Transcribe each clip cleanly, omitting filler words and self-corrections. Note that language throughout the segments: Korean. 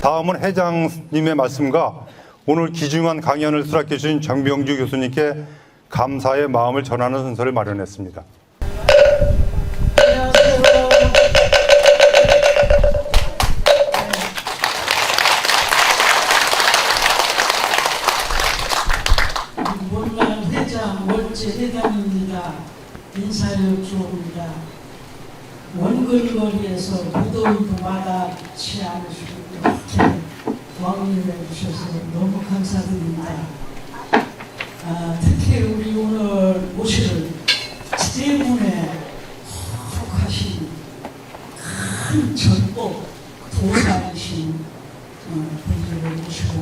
다음은 회장님의 말씀과 오늘 귀중한 강연을 수락해 주신 정병주 교수님께 감사의 마음을 전하는 순서를 마련했습니다. 몰란 회장 월제 회장입니다. 인사를 주옵니다. 원근거리에서 무더위도 마다치 않으시고 이렇게 왕래를 해주셔서 너무 감사드립니다. 특히 우리 오늘 모실 세 분의 혹하신 큰 전복 도사이신 분들을 모시고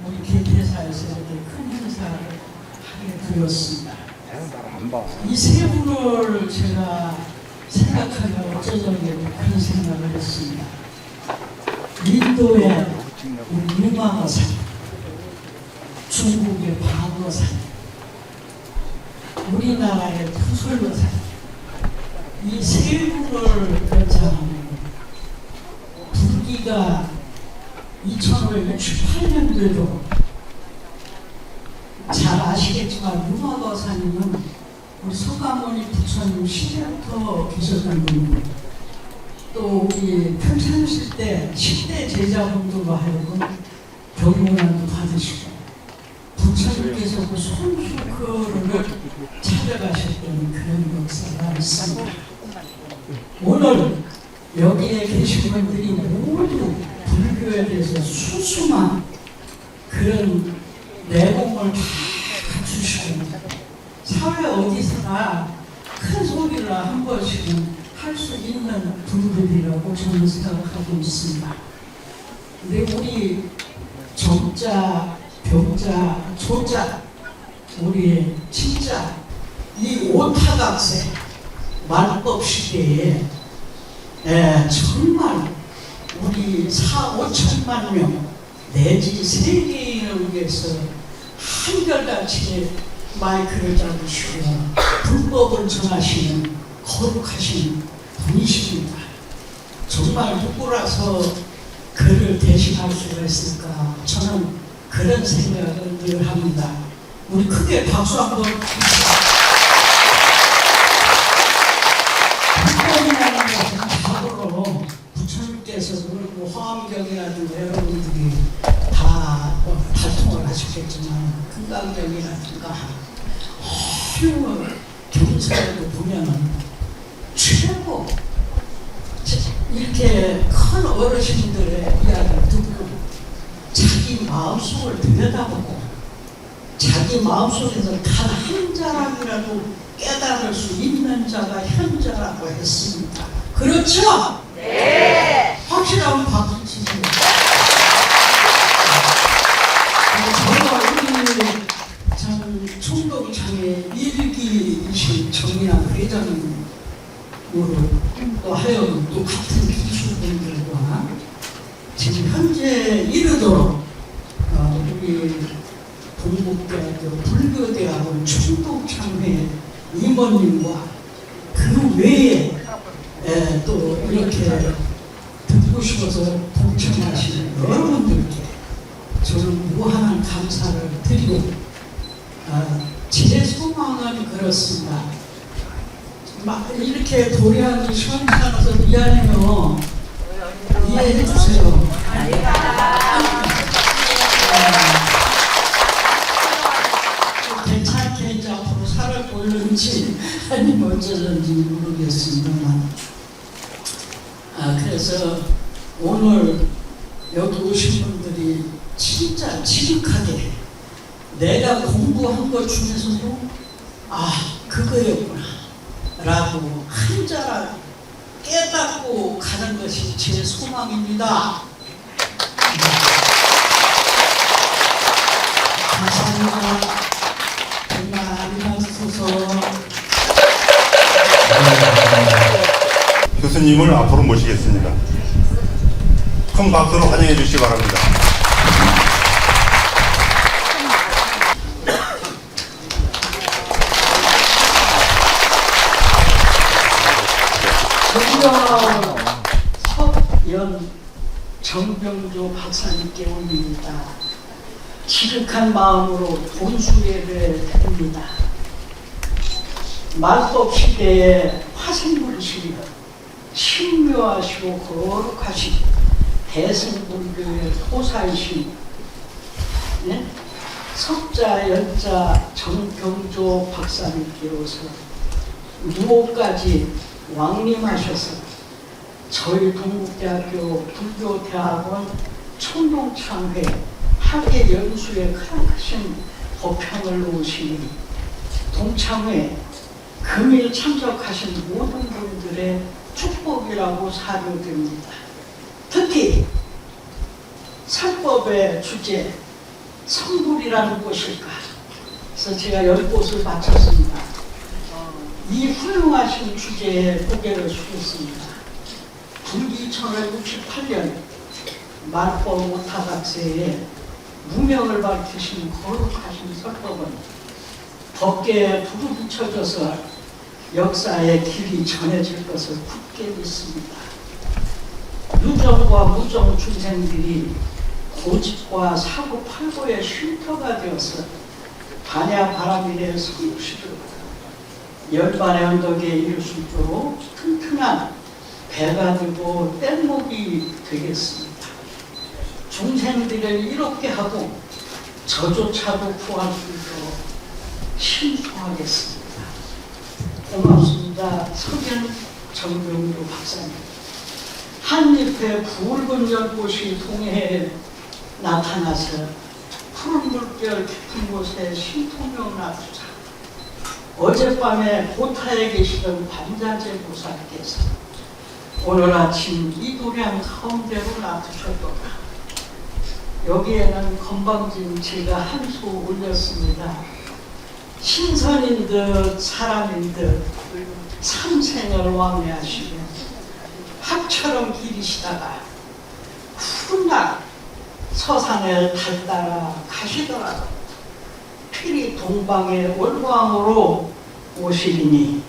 우리 개폐사에서 이렇게 큰 행사를 하게 되었습니다. 이 세 분을 제가 생각하며 어쩌저쩌 그런 생각을 했습니다. 인도의 우리 유망어산, 중국의 방어산, 우리나라의 푸솔로산, 이 세 분을 괜찮으면 불기가 2568년도에도 잘 아시겠지만 유망어산은 우리 서가모니 부처님 시대부터 계셨던 분이고 또 우리 편찮으실 때 10대 제자분들과 하여금 경륜을 받으시고 부처님께서 그 손수거를 찾아가셨던 그런 역사가 있습니다. 오늘 여기에 계신 분들이 모두 불교에 대해서 수수한 그런 내공을 다 갖추시고 사회 어디서나 큰 소리를 한 번씩은 할 수 있는 분들이라고 저는 생각하고 있습니다. 근데 우리 정자, 병자, 조자, 우리 진짜 이 오타각세 말법 시대에 정말 우리 4,5천만 명 내지 세계인을 위해서 한결같이 마이크를 잡으시고 불법을 전하시는 거룩하신 분이십니다. 정말 누구라서 그를 대신할 수가 있을까? 저는 그런 생각을 늘 합니다. 우리 크게 박수 한번 주시죠. 불법이라는 것은 바로 부처님께서 그리고 화엄경이라든가 여러분들이 다 발통을 하셨겠지만 금강경이라든가 경서에도 보면은 최고 이렇게 큰 어르신들의 이야기를 듣고 자기 마음속을 들여다보고 자기 마음속에서 단 한 자락이라도 깨달을 수 있는 자가 현자라고 했습니다. 그렇죠? 네. 확실하면 박수 치세요. 제가 우리 참 총독창의 일기이신 정의학 회장님으로 또 하여금 또 같은 기수분들과 지금 현재 이르도록 우리 동국대학교 불교대학원 총독창회 임원님과 그 외에 또 이렇게 듣고 싶어서 동참하시는 여러분들께 저는 무한한 감사를 드리고 제 소망은 그렇습니다. 막 이렇게 도래하기 시원찮아서 미안해요. 이해해 주세요. 괜찮게 이제 앞으로 살아보려는지 아니면 어쩌는지 모르겠습니다만 그래서 오늘 여기 오신 분들이 진짜 지극하게 내가 공부한 것 중에서도 그거였구나 라고 한자라 깨닫고 가는 것이 제 소망입니다. 감사합니다. 정말 아리가토소. 교수님을 앞으로 모시겠습니다. 큰 박수로 환영해 주시기 바랍니다. 석연 정병조 박사님께 올립니다. 지극한 마음으로 본수예를 드립니다. 말법 시대에 화생물이시며 신묘하시고 거룩하신 대승불교의 토사이신 네? 석자 연자 정병조 박사님께로서 무호까지 왕림하셔서 저희 동국대학교 불교대학원 총동창회 학예 연수에 크신 법향을 놓으시니 동창회 금일 참석하신 모든 분들의 축복이라고 사료됩니다. 특히 설법의 주제 성불이라는 곳일까? 그래서 제가 10곳을 바쳤습니다. 이 훌륭하신 주제에 고개를 숙였습니다. 불기 1568년 말법 오타각세에 무명을 밝히신 거룩하신 설법은 법계에 불을 붙여져서 역사의 길이 전해질 것을 굳게 믿습니다. 유정과 무정 중생들이 고집과 사고팔고의 쉼터가 되어서 반야바라밀의 성취를 열반의 언덕에 이를 수 있도록 튼튼한 배가 되고 뗏목이 되겠습니다. 중생들을 이롭게 하고 저조차도 구할 수 있도록 신수하겠습니다. 고맙습니다. 석연 정병조 박사님. 한잎의 붉은 연꽃이 동해에 나타나서 푸른 물결 깊은 곳에 신통명 놔두자. 어젯밤에 고타에 계시던 관자재 보살께서 오늘 아침 이도량 가운데로 놔두셨도다. 여기에는 건방진 제가 한 수 올렸습니다. 신선인 듯 사람인 듯 삼생을 왕래하시며 학처럼 기리시다가 푸른 날 서산을 달 따라 가시더라도 필히 동방의 월광으로 오시리니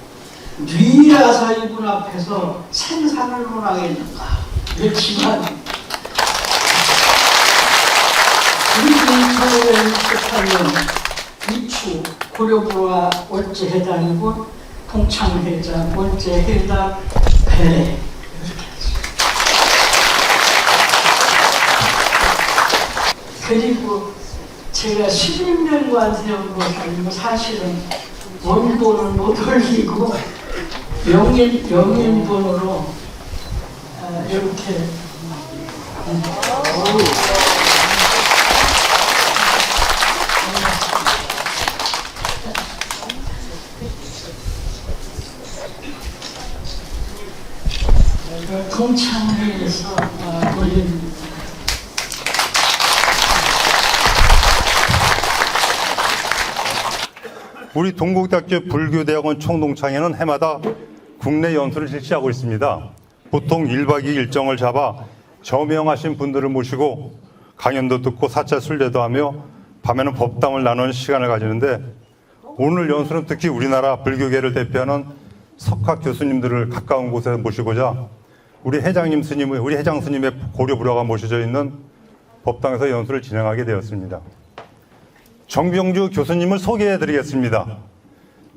뉘라서 이분 앞에서 생사를 논하겠는가. 그렇지만 우리 1568년 이추 고려부와 월제해당이고 동창회자 월제해당 배례 그리고 제가 11년간 세운 것은 사실은 원본을 못 올리고 명인본으로 이렇게 동창회에서 올립니다. 우리 동국대학교 불교대학원 총동창회는 해마다 국내 연수를 실시하고 있습니다. 보통 1박 2일 일정을 잡아 저명하신 분들을 모시고 강연도 듣고 사찰 순례도 하며 밤에는 법담을 나누는 시간을 가지는데 오늘 연수는 특히 우리나라 불교계를 대표하는 석학 교수님들을 가까운 곳에 모시고자 우리 회장 스님의 고려 불화가 모셔져 있는 법당에서 연수를 진행하게 되었습니다. 정병주 교수님을 소개해 드리겠습니다.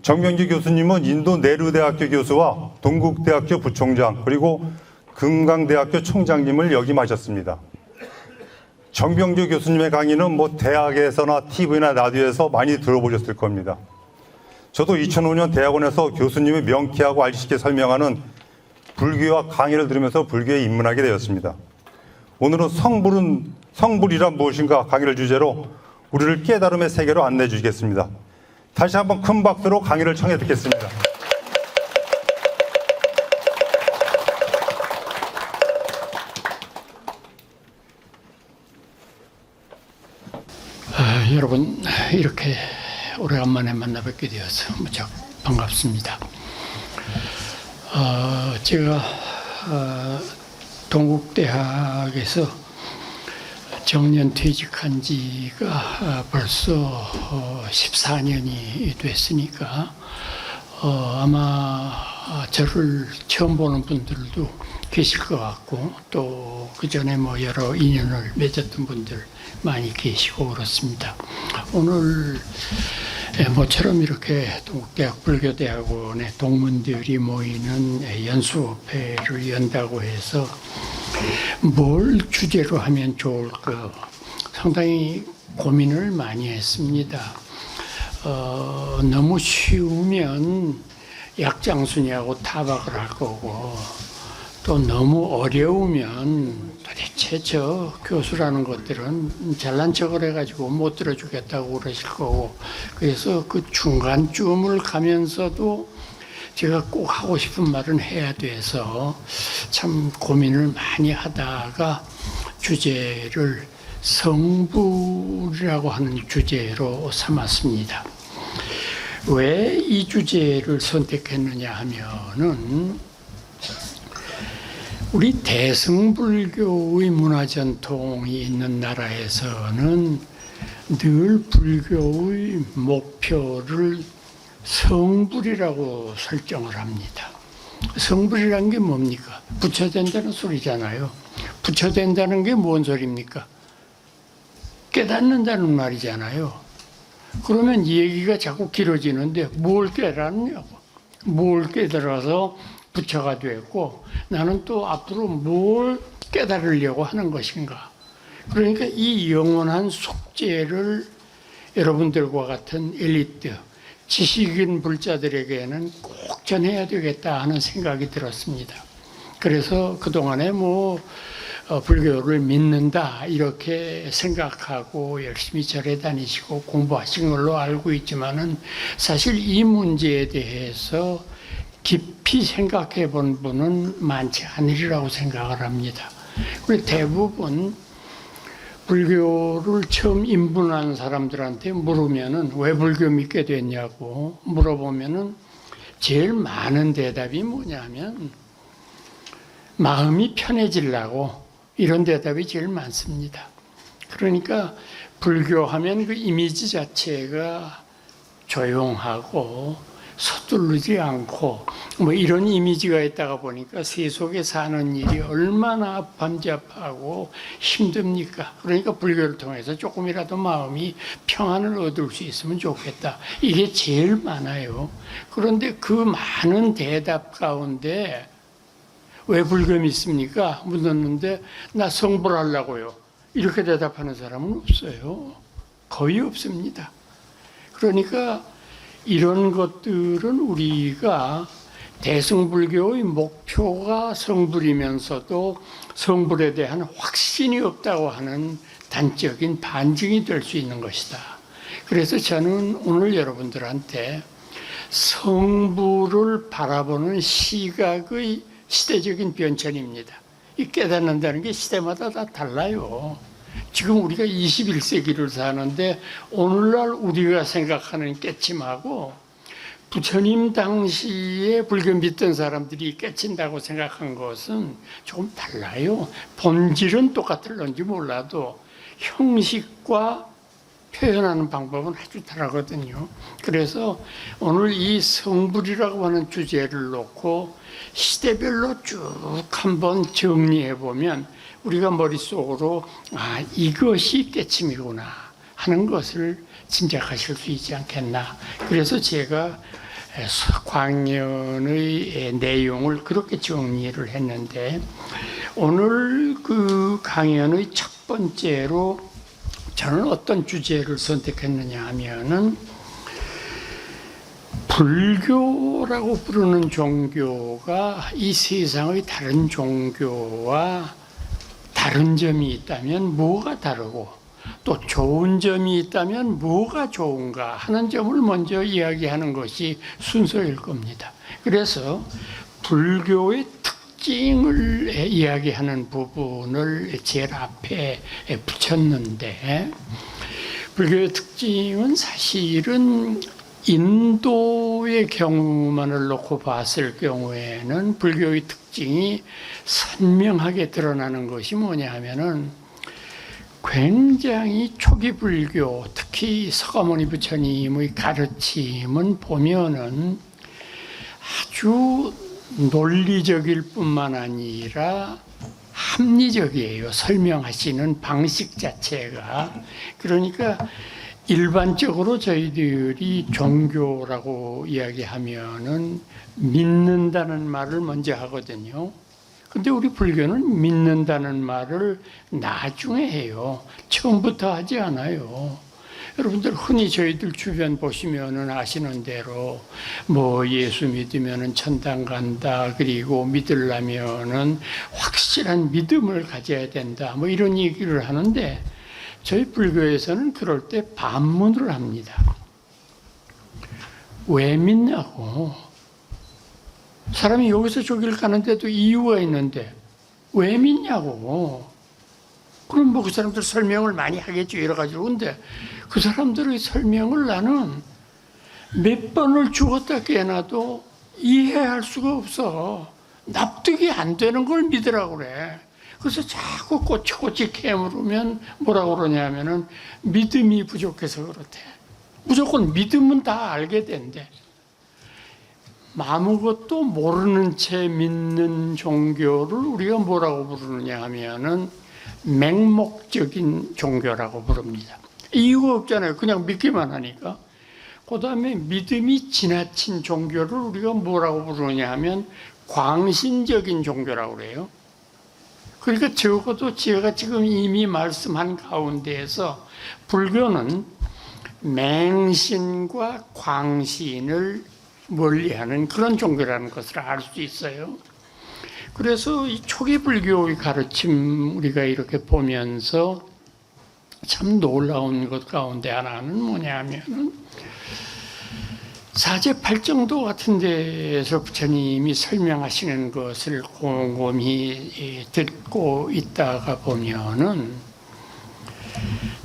정병주 교수님은 인도 네루대학교 교수와 동국대학교 부총장 그리고 금강대학교 총장님을 역임하셨습니다. 정병주 교수님의 강의는 대학에서나 TV나 라디오에서 많이 들어보셨을 겁니다. 저도 2005년 대학원에서 교수님의 명쾌하고 알기 쉽게 설명하는 불교와 강의를 들으면서 불교에 입문하게 되었습니다. 오늘은 성불이란 무엇인가 강의를 주제로 우리를 깨달음의 세계로 안내해 주시겠습니다. 다시 한번 큰 박수로 강의를 청해 듣겠습니다. 여러분 이렇게 오래간만에 만나 뵙게 되어서 무척 반갑습니다. 제가 동국대학에서 정년 퇴직한 지가 벌써 14년이 됐으니까 아마 저를 처음 보는 분들도 계실 것 같고 또 그 전에 뭐 여러 인연을 맺었던 분들 많이 계시고 그렇습니다. 오늘 모처럼 이렇게 동국대학 불교대학원의 동문들이 모이는 연수회를 연다고 해서 뭘 주제로 하면 좋을까 상당히 고민을 많이 했습니다. 너무 쉬우면 약장순이하고 타박을 할 거고 또 너무 어려우면 도대체 저 교수라는 것들은 잘난 척을 해가지고 못 들어주겠다고 그러실 거고 그래서 그 중간쯤을 가면서도 제가 꼭 하고 싶은 말은 해야 돼서 참 고민을 많이 하다가 주제를 성불이라고 하는 주제로 삼았습니다. 왜 이 주제를 선택했느냐 하면은 우리 대승불교의 문화전통이 있는 나라에서는 늘 불교의 목표를 성불이라고 설정을 합니다. 성불이란 게 뭡니까? 부처된다는 소리잖아요. 부처된다는 게 뭔 소리입니까? 깨닫는다는 말이잖아요. 그러면 이 얘기가 자꾸 길어지는데 뭘 깨닫냐고. 뭘 깨달아서 부처가 됐고 나는 또 앞으로 뭘 깨달으려고 하는 것인가. 그러니까 이 영원한 숙제를 여러분들과 같은 엘리트, 지식인 불자들에게는 꼭 전해야 되겠다 하는 생각이 들었습니다. 그래서 그동안에 불교를 믿는다 이렇게 생각하고 열심히 절에 다니시고 공부하신 걸로 알고 있지만은 사실 이 문제에 대해서 깊이 생각해 본 분은 많지 않으리라고 생각을 합니다. 그리고 대부분 불교를 처음 입문한 사람들한테 물으면은 왜 불교 믿게 됐냐고 물어보면은 제일 많은 대답이 뭐냐면 마음이 편해지려고 이런 대답이 제일 많습니다. 그러니까 불교하면 그 이미지 자체가 조용하고 서두르지 않고 이런 이미지가 있다가 보니까 세속에 사는 일이 얼마나 밤잡하고 힘듭니까? 그러니까 불교를 통해서 조금이라도 마음이 평안을 얻을 수 있으면 좋겠다. 이게 제일 많아요. 그런데 그 많은 대답 가운데 왜 불교 믿습니까? 묻었는데 나 성불하려고요. 이렇게 대답하는 사람은 없어요. 거의 없습니다. 그러니까 이런 것들은 우리가 대승불교의 목표가 성불이면서도 성불에 대한 확신이 없다고 하는 단적인 반증이 될 수 있는 것이다. 그래서 저는 오늘 여러분들한테 성불을 바라보는 시각의 시대적인 변천입니다. 이 깨닫는다는 게 시대마다 다 달라요. 지금 우리가 21세기를 사는데 오늘날 우리가 생각하는 깨침하고 부처님 당시에 불교 믿던 사람들이 깨친다고 생각한 것은 조금 달라요. 본질은 똑같을런지 몰라도 형식과 표현하는 방법은 아주 다르거든요. 그래서 오늘 이 성불이라고 하는 주제를 놓고 시대별로 쭉 한번 정리해 보면 우리가 머릿속으로 이것이 깨침이구나 하는 것을 짐작하실 수 있지 않겠나. 그래서 제가 강연의 내용을 그렇게 정리를 했는데 오늘 그 강연의 첫 번째로 저는 어떤 주제를 선택했느냐 하면은 불교라고 부르는 종교가 이 세상의 다른 종교와 다른 점이 있다면 뭐가 다르고 또 좋은 점이 있다면 뭐가 좋은가 하는 점을 먼저 이야기하는 것이 순서일 겁니다. 그래서 불교의 특징을 이야기하는 부분을 제일 앞에 붙였는데 불교의 특징은 사실은 인도의 경우만을 놓고 봤을 경우에는 불교의 특징이 선명하게 드러나는 것이 뭐냐 하면은 굉장히 초기 불교, 특히 서가모니 부처님의 가르침은 보면은 아주 논리적일 뿐만 아니라 합리적이에요. 설명하시는 방식 자체가. 그러니까 일반적으로 저희들이 종교라고 이야기하면은 믿는다는 말을 먼저 하거든요. 근데 우리 불교는 믿는다는 말을 나중에 해요. 처음부터 하지 않아요. 여러분들 흔히 저희들 주변 보시면은 아시는 대로 뭐 예수 믿으면은 천당 간다. 그리고 믿으려면은 확실한 믿음을 가져야 된다. 뭐 이런 얘기를 하는데 저희 불교에서는 그럴 때 반문을 합니다. 왜 믿냐고. 사람이 여기서 저길 가는데도 이유가 있는데 왜 믿냐고. 그럼 뭐 그 사람들 설명을 많이 하겠죠. 여러 가지로. 근데 그 사람들의 설명을 나는 몇 번을 죽었다 깨어나도 이해할 수가 없어. 납득이 안 되는 걸 믿으라고 그래. 그래서 자꾸 꼬치꼬치 캐물으면 뭐라고 그러냐면은 믿음이 부족해서 그렇대. 무조건 믿으면 다 알게 된대. 아무것도 모르는 채 믿는 종교를 우리가 뭐라고 부르느냐 하면은 맹목적인 종교라고 부릅니다. 이유가 없잖아요. 그냥 믿기만 하니까. 그 다음에 믿음이 지나친 종교를 우리가 뭐라고 부르느냐 하면 광신적인 종교라고 그래요. 그러니까 적어도 제가 지금 이미 말씀한 가운데에서 불교는 맹신과 광신을 멀리하는 그런 종교라는 것을 알 수 있어요. 그래서 이 초기 불교의 가르침 우리가 이렇게 보면서 참 놀라운 것 가운데 하나는 뭐냐면은 사제팔정도 같은 데에서 부처님이 설명하시는 것을 곰곰이 듣고 있다가 보면은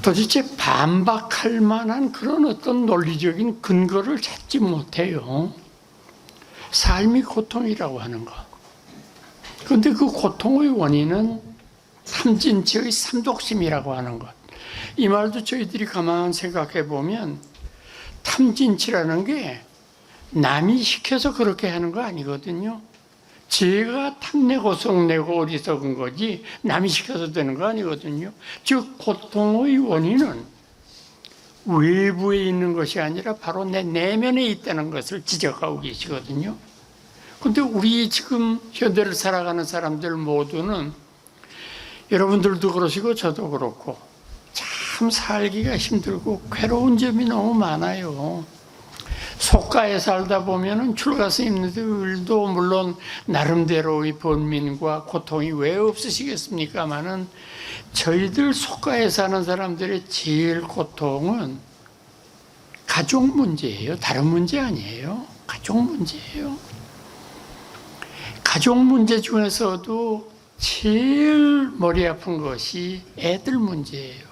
도대체 반박할 만한 그런 어떤 논리적인 근거를 찾지 못해요. 삶이 고통이라고 하는 것. 그런데 그 고통의 원인은 삼진치의 삼독심이라고 하는 것. 이 말도 저희들이 가만 생각해 보면 탐진치라는 게 남이 시켜서 그렇게 하는 거 아니거든요. 제가 탐내고 성내고 어리석은 거지 남이 시켜서 되는 거 아니거든요. 즉 고통의 원인은 외부에 있는 것이 아니라 바로 내 내면에 있다는 것을 지적하고 계시거든요. 근데 우리 지금 현대를 살아가는 사람들 모두는 여러분들도 그러시고 저도 그렇고 참 살기가 힘들고 괴로운 점이 너무 많아요. 속가에 살다 보면은 출가 스님들도 물론 나름대로의 번민과 고통이 왜 없으시겠습니까마는 저희들 속가에 사는 사람들의 제일 고통은 가족 문제예요. 다른 문제 아니에요. 가족 문제예요. 가족 문제 중에서도 제일 머리 아픈 것이 애들 문제예요.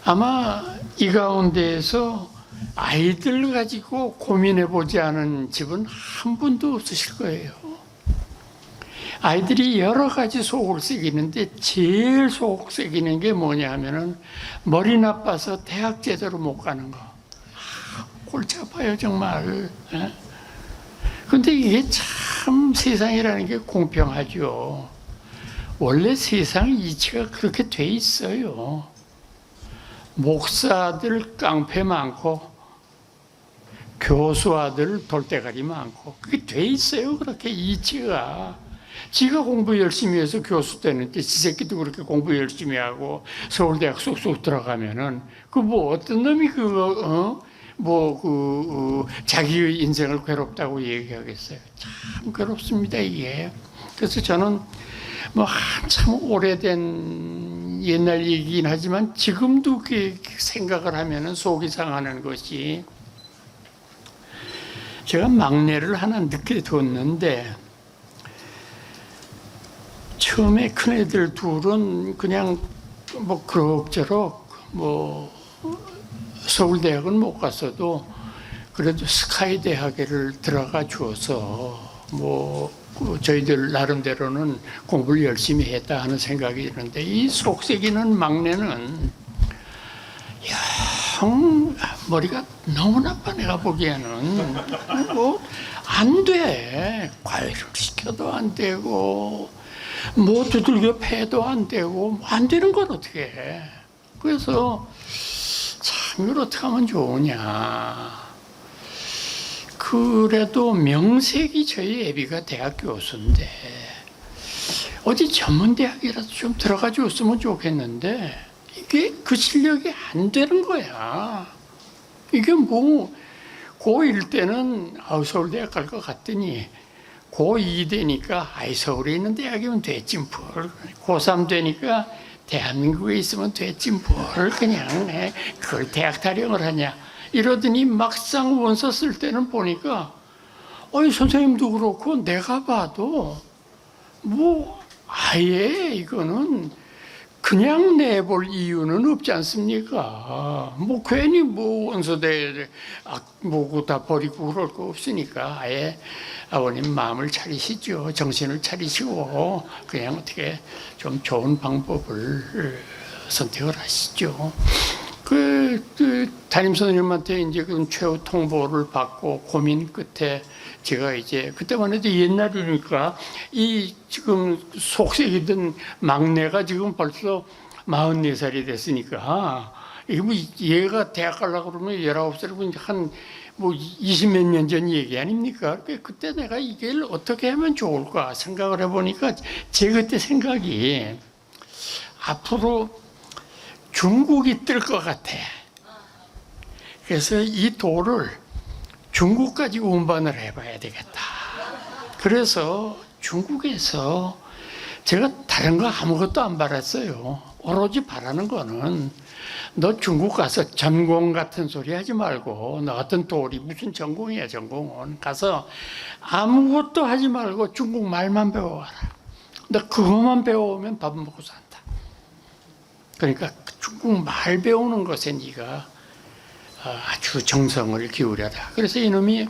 아마 이 가운데에서 아이들 가지고 고민해 보지 않은 집은 한 분도 없으실 거예요. 아이들이 여러 가지 속을 새기는데 제일 속 새기는 게 뭐냐 하면은 머리 나빠서 대학 제대로 못 가는 거. 골치 아파요 정말. 그런데 이게 참 세상이라는 게 공평하죠. 원래 세상 이치가 그렇게 돼 있어요. 목사들 깡패 많고 교수아들 돌대가리 많고 그게 돼 있어요. 그렇게 이치가. 지가 공부 열심히 해서 교수 되는데 지 새끼도 그렇게 공부 열심히 하고 서울대학 쏙쏙 들어가면은 그 뭐 어떤 놈이 그거 자기의 인생을 괴롭다고 얘기하겠어요. 참 괴롭습니다 이게. 그래서 저는 뭐 한참 오래된 옛날 얘기긴 하지만 지금도 그 생각을 하면은 속이 상하는 것이 제가 막내를 하나 늦게 뒀는데 처음에 큰애들 둘은 그냥 뭐 그럭저럭 뭐 서울대학은 못 갔어도 그래도 스카이 대학에를 들어가 줘서 뭐 저희들 나름대로는 공부를 열심히 했다 하는 생각이 드는데 이 속색이는 막내는 머리가 너무 나빠. 내가 보기에는 뭐 안 돼. 과외를 시켜도 안 되고 뭐 두들겨 패도 안 되고 안 되는 건 어떻게 해. 그래서 참 이걸 어떻게 하면 좋으냐. 그래도 명색이 저희 애비가 대학 교수인데 어디 전문대학이라도 좀 들어가 줬으면 좋겠는데 이게 그 실력이 안 되는 거야. 이게 뭐 고1 때는 서울대학 갈 것 같더니 고2 되니까 서울에 있는 대학이면 됐지 뭘. 고3 되니까 대한민국에 있으면 됐지 뭘 그냥 그걸 대학 타령을 하냐. 이러더니 막상 원서 쓸 때는 보니까 선생님도 그렇고 내가 봐도 뭐 아예 이거는 그냥 내볼 이유는 없지 않습니까? 뭐 괜히 뭐 원서대 뭐고 다 버리고 그럴 거 없으니까 아예 아버님 마음을 차리시죠. 정신을 차리시고 그냥 어떻게 좀 좋은 방법을 선택을 하시죠. 그 담임 선생님한테 이제 그 최후 통보를 받고 고민 끝에 제가 이제 그때만 해도 옛날이니까 이 지금 속색이던 막내가 지금 벌써 44살이 됐으니까 이게 뭐 얘가 대학 가려고 그러면 19살이고 한 뭐 20몇 년 전 얘기 아닙니까? 그때 내가 이걸 어떻게 하면 좋을까 생각을 해보니까 제 그때 생각이 앞으로 중국이 뜰 것 같아. 그래서 이 돌을 중국까지 운반을 해봐야 되겠다. 그래서 중국에서 제가 다른 거 아무것도 안 바랐어요. 오로지 바라는 거는 너 중국 가서 전공 같은 소리 하지 말고 너 같은 돌이 무슨 전공이야. 전공은 가서 아무것도 하지 말고 중국 말만 배워와라. 너 그것만 배워오면 밥 먹고 산다. 그러니까 중국 말 배우는 것에 네가 아주 정성을 기울여라. 그래서 이놈이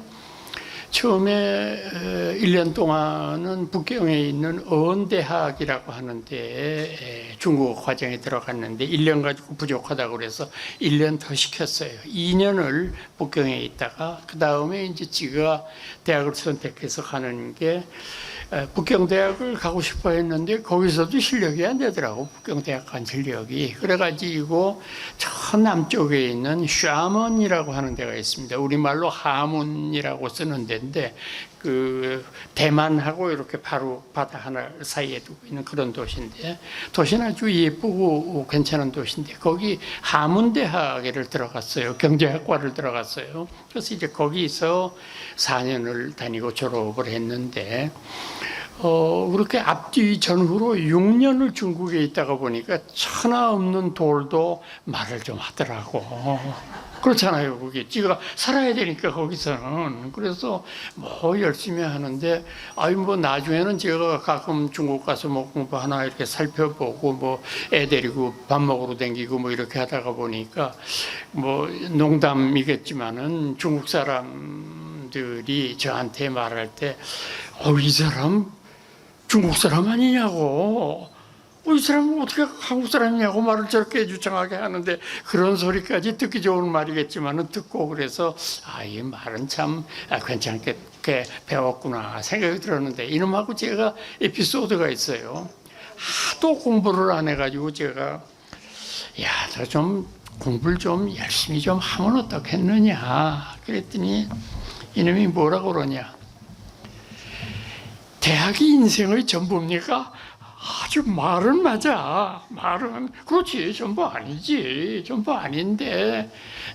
처음에 1년 동안은 북경에 있는 어원대학이라고 하는데 중국어 과정에 들어갔는데 1년 가지고 부족하다고 그래서 1년 더 시켰어요. 2년을 북경에 있다가 그 다음에 이제 지가 대학을 선택해서 가는 게 북경대학을 가고 싶어 했는데 거기서도 실력이 안 되더라고. 북경대학 간 실력이. 그래가지고 저 남쪽에 있는 샤먼이라고 하는 데가 있습니다. 우리말로 하문이라고 쓰는 데인데 그 대만하고 이렇게 바로 바다 하나 사이에 두고 있는 그런 도시인데 도시는 아주 예쁘고 괜찮은 도시인데 거기 하문대학에 들어갔어요. 경제학과를 들어갔어요. 그래서 이제 거기서 4년을 다니고 졸업을 했는데 그렇게 앞뒤 전후로 6년을 중국에 있다가 보니까 천하 없는 돌도 말을 좀 하더라고. 그렇잖아요. 그게 지가 살아야 되니까 거기서는. 그래서 뭐 열심히 하는데 뭐 나중에는 제가 가끔 중국 가서 뭐 공부 하나 이렇게 살펴보고 뭐 애 데리고 밥 먹으러 다니고 뭐 이렇게 하다가 보니까 뭐 농담이겠지만은 중국 사람들이 저한테 말할 때 이 사람 중국 사람 아니냐고. 이 사람은 어떻게 한국 사람이냐고 말을 저렇게 유창하게 하는데 그런 소리까지 듣기 좋은 말이겠지만은 듣고 그래서 이 말은 참 괜찮게 배웠구나 생각이 들었는데 이놈하고 제가 에피소드가 있어요. 하도 공부를 안 해가지고 제가 너 좀 공부를 좀 열심히 좀 하면 어떻겠느냐 그랬더니 이놈이 뭐라고 그러냐. 대학이 인생의 전부입니까? 아주 말은 맞아. 말은 그렇지. 전부 아니지. 전부 아닌데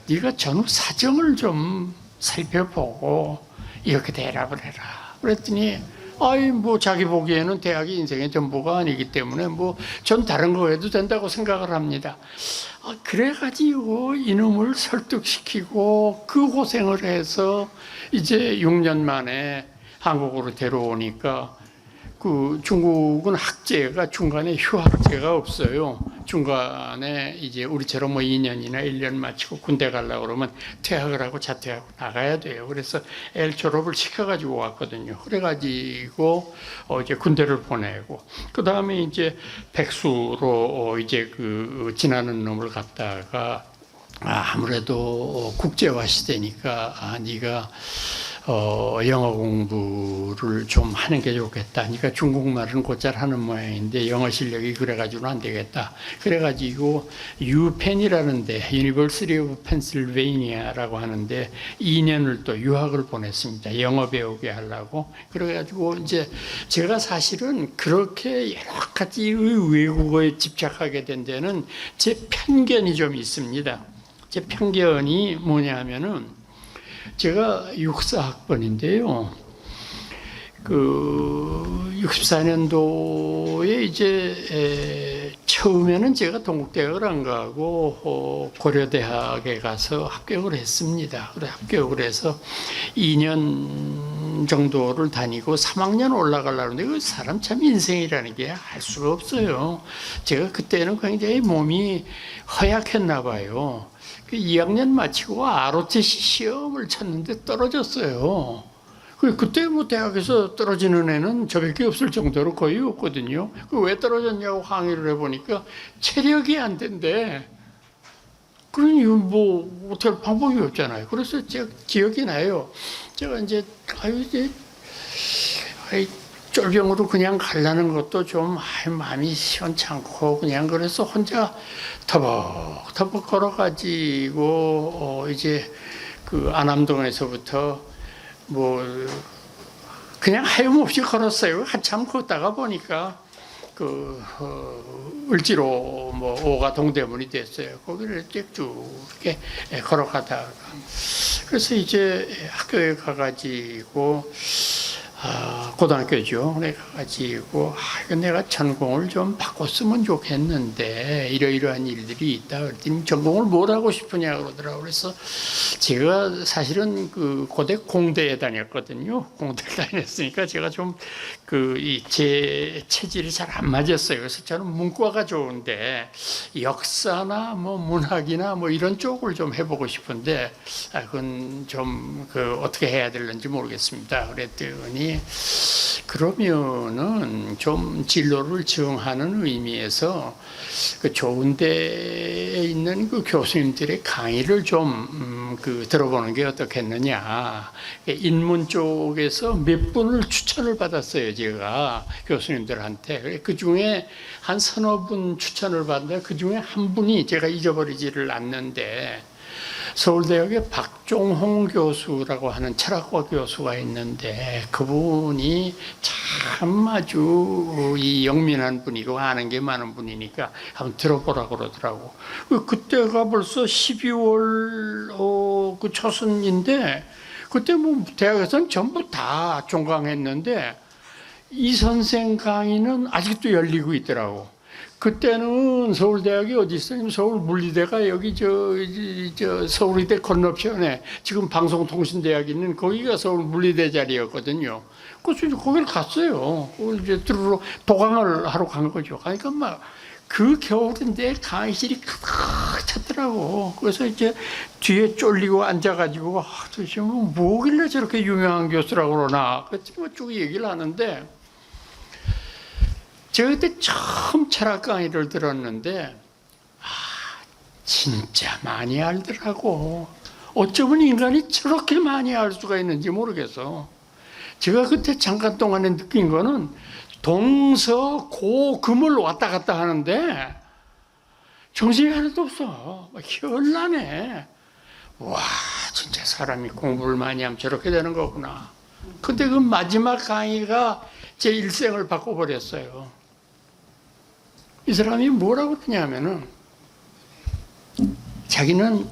네가 전후 사정을 좀 살펴보고 이렇게 대답을 해라. 그랬더니 뭐 자기 보기에는 대학이 인생의 전부가 아니기 때문에 뭐 전 다른 거 해도 된다고 생각을 합니다. 그래가지고 이놈을 설득시키고 그 고생을 해서 이제 6년 만에 한국으로 데려오니까 그 중국은 학제가 중간에 휴학제가 없어요. 중간에 이제 우리처럼 뭐 2년이나 1년 마치고 군대 가려고 그러면 퇴학을 하고 자퇴하고 나가야 돼요. 그래서 애를 졸업을 시켜가지고 왔거든요. 그래가지고 이제 군대를 보내고 그 다음에 이제 백수로 이제 그 지나는 놈을 갖다가 아무래도 국제화 시대니까 네가 영어 공부를 좀 하는 게 좋겠다. 그러니까 중국말은 곧잘 하는 모양인데 영어 실력이 그래가지고는 안 되겠다. 그래가지고 유펜이라는데 University of Pennsylvania라고 하는데 2년을 또 유학을 보냈습니다. 영어 배우게 하려고. 그래가지고 이제 제가 사실은 그렇게 여러 가지 외국어에 집착하게 된 데는 제 편견이 좀 있습니다. 제 편견이 뭐냐면은 제가 육사학번인데요. 그 64년도에 이제 처음에는 제가 동국대학을 안 가고 고려대학에 가서 합격을 했습니다. 그래 합격을 해서 2년 정도를 다니고 3학년 올라가려는데 그 사람 참 인생이라는 게 알 수가 없어요. 제가 그때는 굉장히 몸이 허약했나 봐요. 2학년 마치고 ROTC 시험을 쳤는데 떨어졌어요. 그때 뭐 대학에서 떨어지는 애는 저밖에 없을 정도로 거의 없거든요. 왜 떨어졌냐고 항의를 해보니까 체력이 안 된대. 그러니 뭐 어떻게 할 방법이 없잖아요. 그래서 제가 기억이 나요. 제가 이제 쫄병으로 그냥 가려는 것도 좀 마음이 시원찮고 그냥 그래서 혼자 터벅터벅 걸어가지고 이제 그 안암동에서부터 뭐 그냥 하염없이 걸었어요. 한참 걷다가 보니까 그 을지로 뭐 오가 동대문이 됐어요. 거기를 쭉 이렇게 걸어가다가 그래서 이제 학교에 가가지고 고등학교죠. 그래 가지고 이거 내가 전공을 좀 바꿨으면 좋겠는데 이러이러한 일들이 있다. 그랬더니 전공을 뭘 하고 싶으냐 그러더라고요. 그래서 제가 사실은 그 고대 공대에 다녔거든요. 공대에 다녔으니까 제가 좀 제 체질이 잘 안 맞았어요. 그래서 저는 문과가 좋은데 역사나 뭐 문학이나 뭐 이런 쪽을 좀 해보고 싶은데 그건 좀 어떻게 해야 될는지 모르겠습니다. 그랬더니 그러면은 좀 진로를 정하는 의미에서 그 좋은 데에 있는 그 교수님들의 강의를 좀 들어보는 게 어떻겠느냐. 인문 쪽에서 몇 분을 추천을 받았어요, 제가 교수님들한테. 그 중에 한 서너 분 추천을 받는데 그 중에 한 분이 제가 잊어버리지를 않는데 서울대학의 박종홍 교수라고 하는 철학과 교수가 있는데 그분이 참 아주 이 영민한 분이고 아는 게 많은 분이니까 한번 들어보라고 그러더라고. 그때가 벌써 12월 그 초순인데 그때 뭐 대학에서는 전부 다 종강했는데 이 선생 강의는 아직도 열리고 있더라고. 그때는 서울대학이 어디 있어요? 서울물리대가 여기 저 서울의대 건너편에 지금 방송통신대학이 있는 거기가 서울물리대 자리였거든요. 그래서 거기를 갔어요. 이제 들으러 도강을 하러 간 거죠. 그러니까 막 그 겨울인데 강의실이 가득 찼더라고. 그래서 이제 뒤에 쫄리고 앉아가지고 도대체 뭐길래 저렇게 유명한 교수라고 그러나 그랬더니 뭐 쭉 얘기를 하는데 제가 그때 처음 철학 강의를 들었는데 진짜 많이 알더라고. 어쩌면 인간이 저렇게 많이 알 수가 있는지 모르겠어. 제가 그때 잠깐 동안에 느낀 거는 동서 고 금을 왔다 갔다 하는데 정신이 하나도 없어. 현란해. 와 진짜 사람이 공부를 많이 하면 저렇게 되는 거구나. 근데 그 마지막 강의가 제 일생을 바꿔버렸어요. 이 사람이 뭐라고 그러냐면은 자기는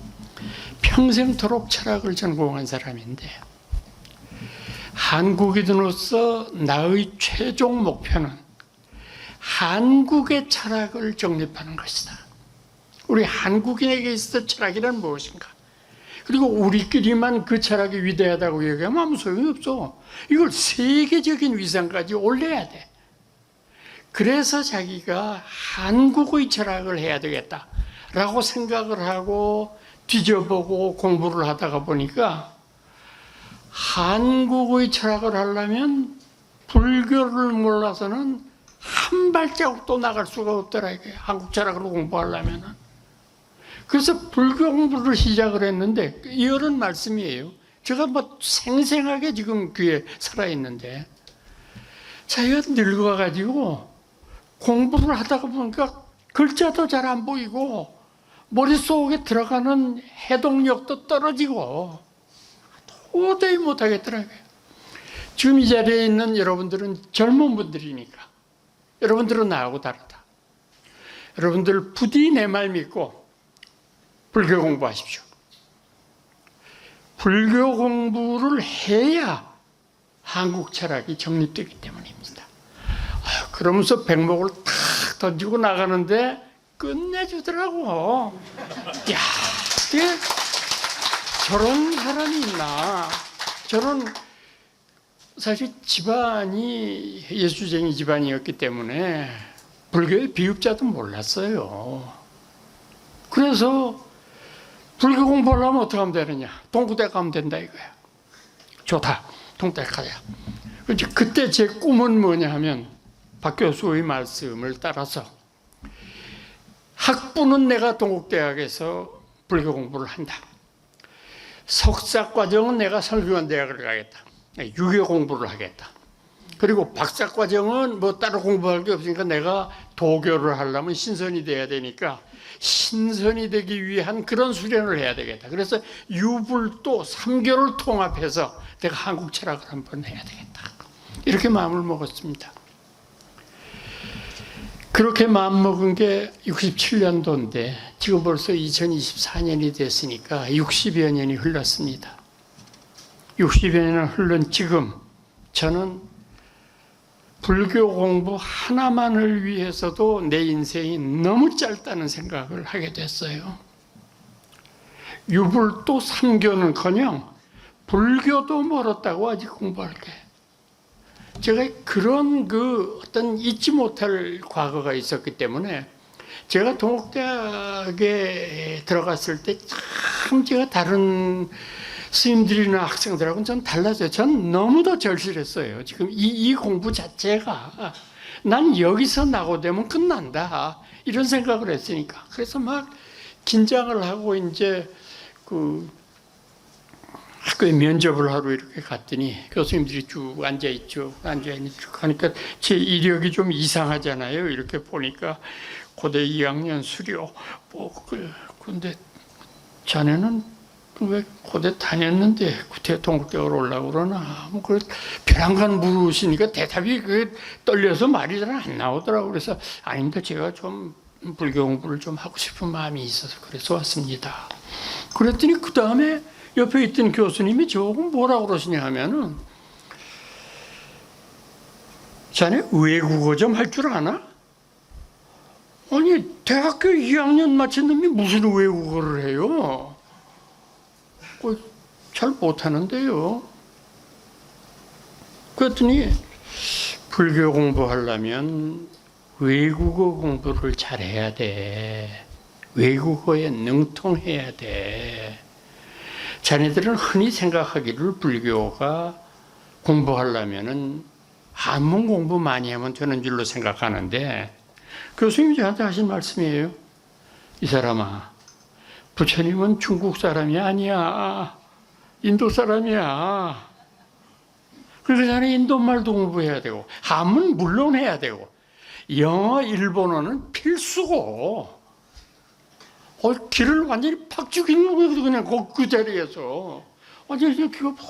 평생토록 철학을 전공한 사람인데 한국인으로서 나의 최종 목표는 한국의 철학을 정립하는 것이다. 우리 한국인에게 있어 철학이란 무엇인가? 그리고 우리끼리만 그 철학이 위대하다고 얘기하면 아무 소용이 없어. 이걸 세계적인 위상까지 올려야 돼. 그래서 자기가 한국의 철학을 해야 되겠다라고 생각을 하고 뒤져보고 공부를 하다가 보니까 한국의 철학을 하려면 불교를 몰라서는 한 발자국도 나갈 수가 없더라. 이게 한국 철학을 공부하려면은. 그래서 불교 공부를 시작을 했는데 이런 말씀이에요. 제가 뭐 생생하게 지금 귀에 살아있는데 자기가 늙어가지고 공부를 하다가 보니까 글자도 잘 안 보이고 머릿속에 들어가는 해동력도 떨어지고 도저히 못하겠더라고요. 지금 이 자리에 있는 여러분들은 젊은 분들이니까 여러분들은 나하고 다르다. 여러분들 부디 내 말 믿고 불교 공부하십시오. 불교 공부를 해야 한국 철학이 정립되기 때문입니다. 그러면서 백목을 탁 던지고 나가는데 끝내주더라고. 야, 어떻게 저런 사람이 있나. 저는 사실 집안이 예수쟁이 집안이었기 때문에 불교의 비읍자도 몰랐어요. 그래서 불교 공부하려면 어떻게 하면 되느냐. 동구대 가면 된다 이거야. 좋다. 동구대 가자. 그때 제 꿈은 뭐냐 하면 박 교수의 말씀을 따라서 학부는 내가 동국대학에서 불교 공부를 한다. 석사과정은 내가 설교원대학을 가겠다. 유교 공부를 하겠다. 그리고 박사과정은 뭐 따로 공부할 게 없으니까 내가 도교를 하려면 신선이 돼야 되니까 신선이 되기 위한 그런 수련을 해야 되겠다. 그래서 유불도 3교를 통합해서 내가 한국 철학을 한번 해야 되겠다. 이렇게 마음을 먹었습니다. 그렇게 마음먹은 게 67년도인데 지금 벌써 2024년이 됐으니까 60여 년이 흘렀습니다. 60여 년을 흘른 지금 저는 불교 공부 하나만을 위해서도 내 인생이 너무 짧다는 생각을 하게 됐어요. 유불도 3교는커녕 불교도 멀었다고 아직 공부할 게. 제가 그런 어떤 잊지 못할 과거가 있었기 때문에 제가 동국대학에 들어갔을 때 참 제가 다른 스님들이나 학생들하고는 전 달랐어요. 전 너무도 절실했어요. 지금 이 공부 자체가 난 여기서 나고되면 끝난다. 이런 생각을 했으니까. 그래서 막 긴장을 하고 이제 학교에 면접을 하러 이렇게 갔더니 교수님들이 쭉 앉아있죠. 하니까 제 이력이 좀 이상하잖아요. 이렇게 보니까 고대 2학년 수료. 근데 자네는 왜 고대 다녔는데 동국대학을 오려고 그러나? 벼랑간 물으시니까 대답이 떨려서 말이 잘 안 나오더라고요. 그래서 아닙니다. 제가 좀 불교 공부를 좀 하고 싶은 마음이 있어서 그래서 왔습니다. 그랬더니 그 다음에 옆에 있던 교수님이 조금 뭐라고 그러시냐 하면은 자네 외국어 좀 할 줄 아나? 아니 대학교 2학년 마친 놈이 무슨 외국어를 해요? 잘 못하는데요. 그랬더니 불교 공부하려면 외국어 공부를 잘해야 돼. 외국어에 능통해야 돼. 자네들은 흔히 생각하기를 불교가 공부하려면은 한문 공부 많이 하면 되는 줄로 생각하는데 교수님이 저한테 하신 말씀이에요. 이 사람아, 부처님은 중국 사람이 아니야. 인도 사람이야. 그래서 자네 인도말도 공부해야 되고 한문 물론 해야 되고 영어, 일본어는 필수고 귀를 완전히 팍 죽이는 거예요. 그냥 그 자리에서 완전히 귀가 팍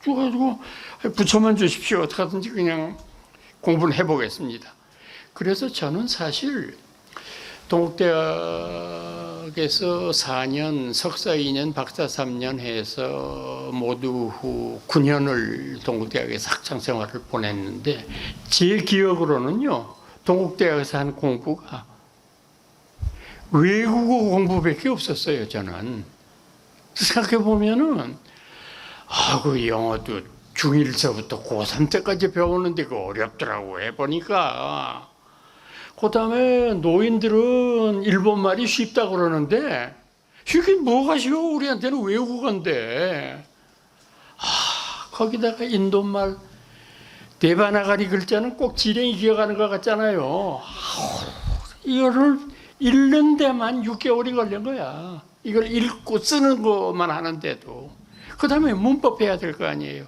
죽어가지고 부처만 주십시오. 어떻게 하든지 그냥 공부를 해보겠습니다. 그래서 저는 사실 동국대학에서 4년, 석사 2년, 박사 3년 해서 모두 후 9년을 동국대학에서 학창생활을 보냈는데 제 기억으로는요. 동국대학에서 한 공부가 외국어 공부밖에 없었어요. 저는 생각해보면은 그 영어도 중1서부터 고3 때까지 배우는데 그 어렵더라고 해보니까. 그 다음에 노인들은 일본말이 쉽다 그러는데 이게 뭐가 쉬워? 우리한테는 외국어인데. 거기다가 인도말 데바나가리 글자는 꼭 지렁이 기어가는 것 같잖아요. 이거를 읽는 데만 6개월이 걸린 거야. 이걸 읽고 쓰는 것만 하는데도. 그 다음에 문법 해야 될 거 아니에요.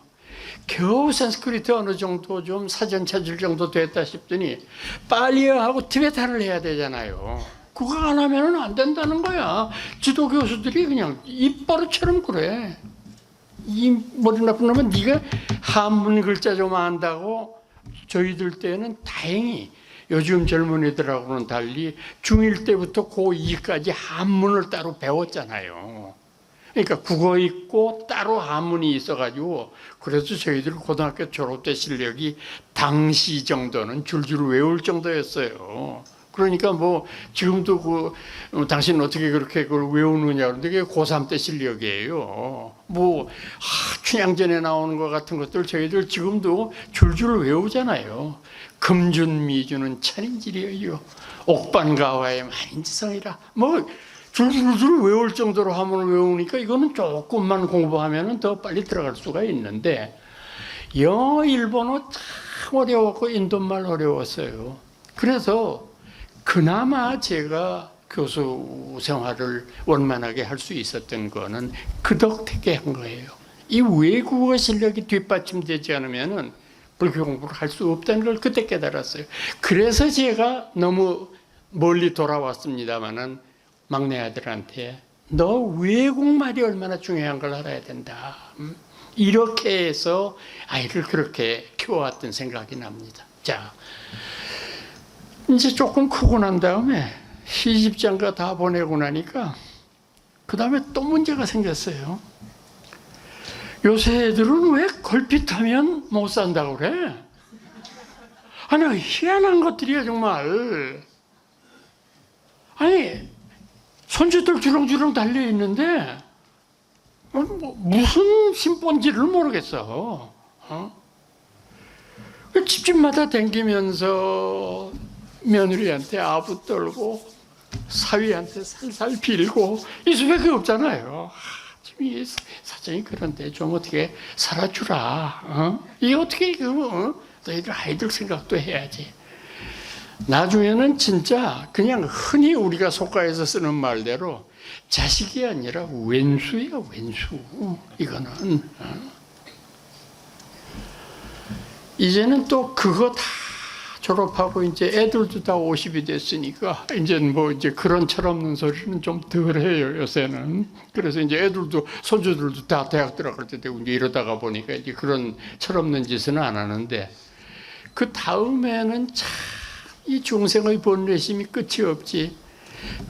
겨우 산스크리트 어느 정도 좀 사전 찾을 정도 됐다 싶더니 빨리어하고 티베탄을 해야 되잖아요. 그거 안 하면 안 된다는 거야. 지도 교수들이 그냥 입버릇처럼 그래. 이 머리 나쁜 놈은 네가 한문 글자 좀 안다고. 저희들 때는 다행히 요즘 젊은이들하고는 달리 중1 때부터 고2까지 한문을 따로 배웠잖아요. 그러니까 국어 있고 따로 한문이 있어가지고 그래서 저희들 고등학교 졸업 때 실력이 당시 정도는 줄줄 외울 정도였어요. 그러니까 뭐 지금도 당신 어떻게 그렇게 그걸 외우느냐 그런데 그게 고3 때 실력이에요. 뭐 춘향전에 나오는 것 같은 것들 저희들 지금도 줄줄 외우잖아요. 금준미주는 천인지리여요. 옥반가와의 만인지성이라. 뭐 줄줄줄 외울 정도로 한문을 외우니까 이거는 조금만 공부하면 더 빨리 들어갈 수가 있는데 영어, 일본어 참 어려웠고 인도말 어려웠어요. 그래서 그나마 제가 교수 생활을 원만하게 할 수 있었던 거는 그 덕택에 한 거예요. 이 외국어 실력이 뒷받침되지 않으면은 불교 공부를 할 수 없다는 걸 그때 깨달았어요. 그래서 제가 너무 멀리 돌아왔습니다마는 막내 아들한테 너 외국말이 얼마나 중요한 걸 알아야 된다. 이렇게 해서 아이를 그렇게 키워왔던 생각이 납니다. 자, 이제 조금 크고 난 다음에 시집장가 다 보내고 나니까 그 다음에 또 문제가 생겼어요. 요새 애들은 왜 걸핏하면 못 산다고 그래? 아니 희한한 것들이야 정말. 아니 손주들 주렁주렁 달려있는데 무슨 심본지를 모르겠어. 집집마다 다니면서 며느리한테 아부 떨고 사위한테 살살 빌고 이 수밖에 없잖아요. 지금 이 사정이 그런데 좀 어떻게 살아주라. 이게 어떻게 너희들 아이들 생각도 해야지. 나중에는 진짜 그냥 흔히 우리가 속가에서 쓰는 말대로 자식이 아니라 왼수야 왼수. 이거는 이제는 또 그거 다 졸업하고 이제 애들도 다 50이 됐으니까 이제 뭐 이제 그런 철없는 소리는 좀 덜 해요 요새는. 그래서 이제 애들도 손주들도 다 대학 들어갈 때 되고 이제 이러다가 보니까 이제 그런 철없는 짓은 안 하는데 그 다음에는 참 이 중생의 번뇌심이 끝이 없지.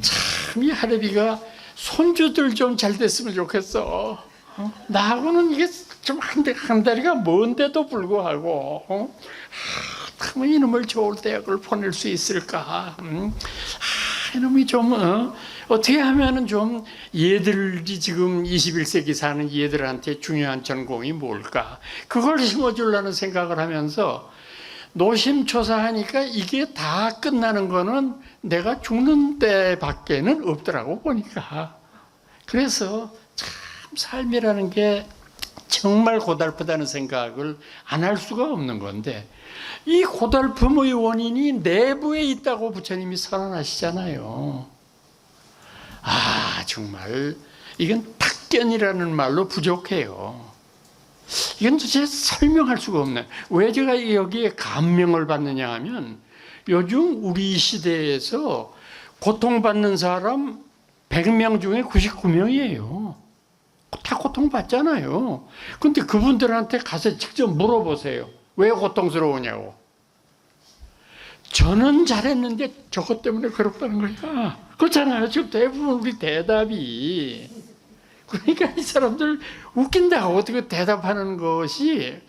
참 이 할애비가 손주들 좀 잘 됐으면 좋겠어. 나하고는 이게 좀 한 다리가 먼데도 불구하고 참 이놈을 좋을 대학을 보낼 수 있을까? 이놈이 좀 어떻게 하면은 좀 얘들이 지금 21세기 사는 얘들한테 중요한 전공이 뭘까? 그걸 심어주려는 생각을 하면서 노심초사하니까 이게 다 끝나는 거는 내가 죽는 때밖에는 없더라고 보니까. 그래서 참 삶이라는 게 정말 고달프다는 생각을 안 할 수가 없는 건데 이 고달픔의 원인이 내부에 있다고 부처님이 선언하시잖아요. 아 정말 이건 탁견이라는 말로 부족해요. 이건 도대체 설명할 수가 없네. 왜 제가 여기에 감명을 받느냐 하면 요즘 우리 시대에서 고통받는 사람 100명 중에 99명이에요. 다 고통받잖아요. 근데 그분들한테 가서 직접 물어보세요. 왜 고통스러우냐고. 저는 잘했는데 저것 때문에 괴롭다는 거야. 그렇잖아요. 지금 대부분 우리 대답이. 그러니까 이 사람들 웃긴다고 어떻게 대답하는 것이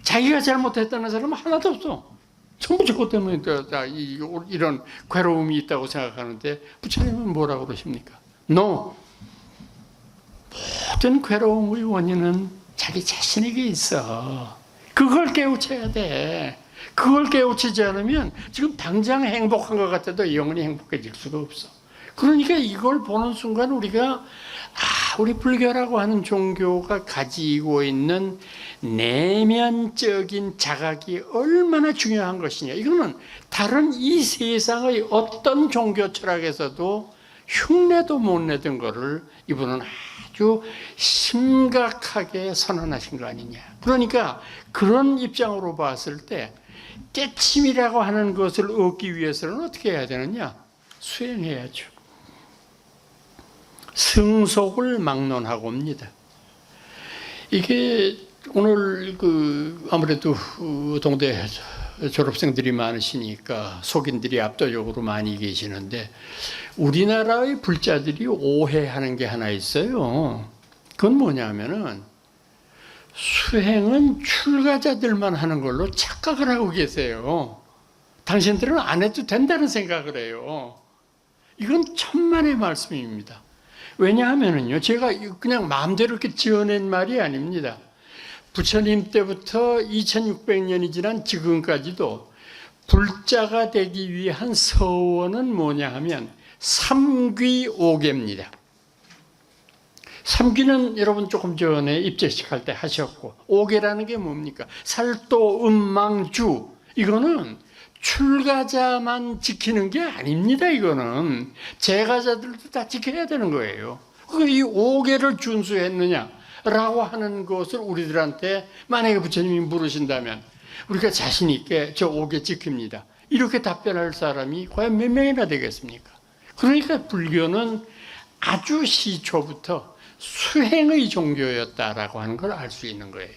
자기가 잘못했다는 사람은 하나도 없어. 전부 저것 때문에 이런 괴로움이 있다고 생각하는데 부처님은 뭐라고 그러십니까? No. 모든 괴로움의 원인은 자기 자신에게 있어. 그걸 깨우쳐야 돼. 그걸 깨우치지 않으면 지금 당장 행복한 것 같아도 영원히 행복해질 수가 없어. 그러니까 이걸 보는 순간 우리가 우리 불교라고 하는 종교가 가지고 있는 내면적인 자각이 얼마나 중요한 것이냐. 이거는 다른 이 세상의 어떤 종교 철학에서도 흉내도 못 내던 거를 이분은 아주 심각하게 선언하신 거 아니냐. 그러니까 그런 입장으로 봤을 때 깨침이라고 하는 것을 얻기 위해서는 어떻게 해야 되느냐? 수행해야죠. 승속을 막론하고 옵니다. 이게 오늘 아무래도 동대 졸업생들이 많으시니까 속인들이 압도적으로 많이 계시는데 우리나라의 불자들이 오해하는 게 하나 있어요. 그건 뭐냐면은 수행은 출가자들만 하는 걸로 착각을 하고 계세요. 당신들은 안 해도 된다는 생각을 해요. 이건 천만의 말씀입니다. 왜냐하면요, 제가 그냥 마음대로 이렇게 지어낸 말이 아닙니다. 부처님 때부터 2600년이 지난 지금까지도 불자가 되기 위한 서원은 뭐냐 하면 삼귀오계입니다. 삼귀는 여러분 조금 전에 입재식 할 때 하셨고, 오계라는 게 뭡니까? 살도, 음망주. 이거는 출가자만 지키는 게 아닙니다. 이거는 재가자들도 다 지켜야 되는 거예요. 이 오계를 준수했느냐라고 하는 것을 우리들한테 만약에 부처님이 물으신다면 우리가 자신 있게 저 오계 지킵니다. 이렇게 답변할 사람이 과연 몇 명이나 되겠습니까? 그러니까 불교는 아주 시초부터 수행의 종교였다라고 하는 걸 알 수 있는 거예요.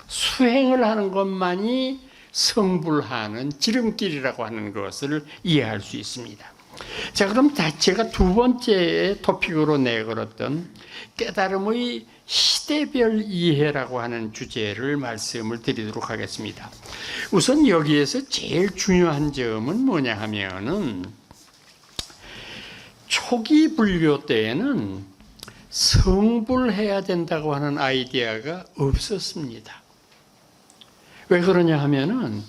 수행을 하는 것만이 성불하는 지름길이라고 하는 것을 이해할 수 있습니다. 자, 그럼 제가 두 번째 토픽으로 내걸었던 깨달음의 시대별 이해라고 하는 주제를 말씀을 드리도록 하겠습니다. 우선 여기에서 제일 중요한 점은 뭐냐 하면은 초기 불교 때에는 성불해야 된다고 하는 아이디어가 없었습니다. 왜 그러냐 하면은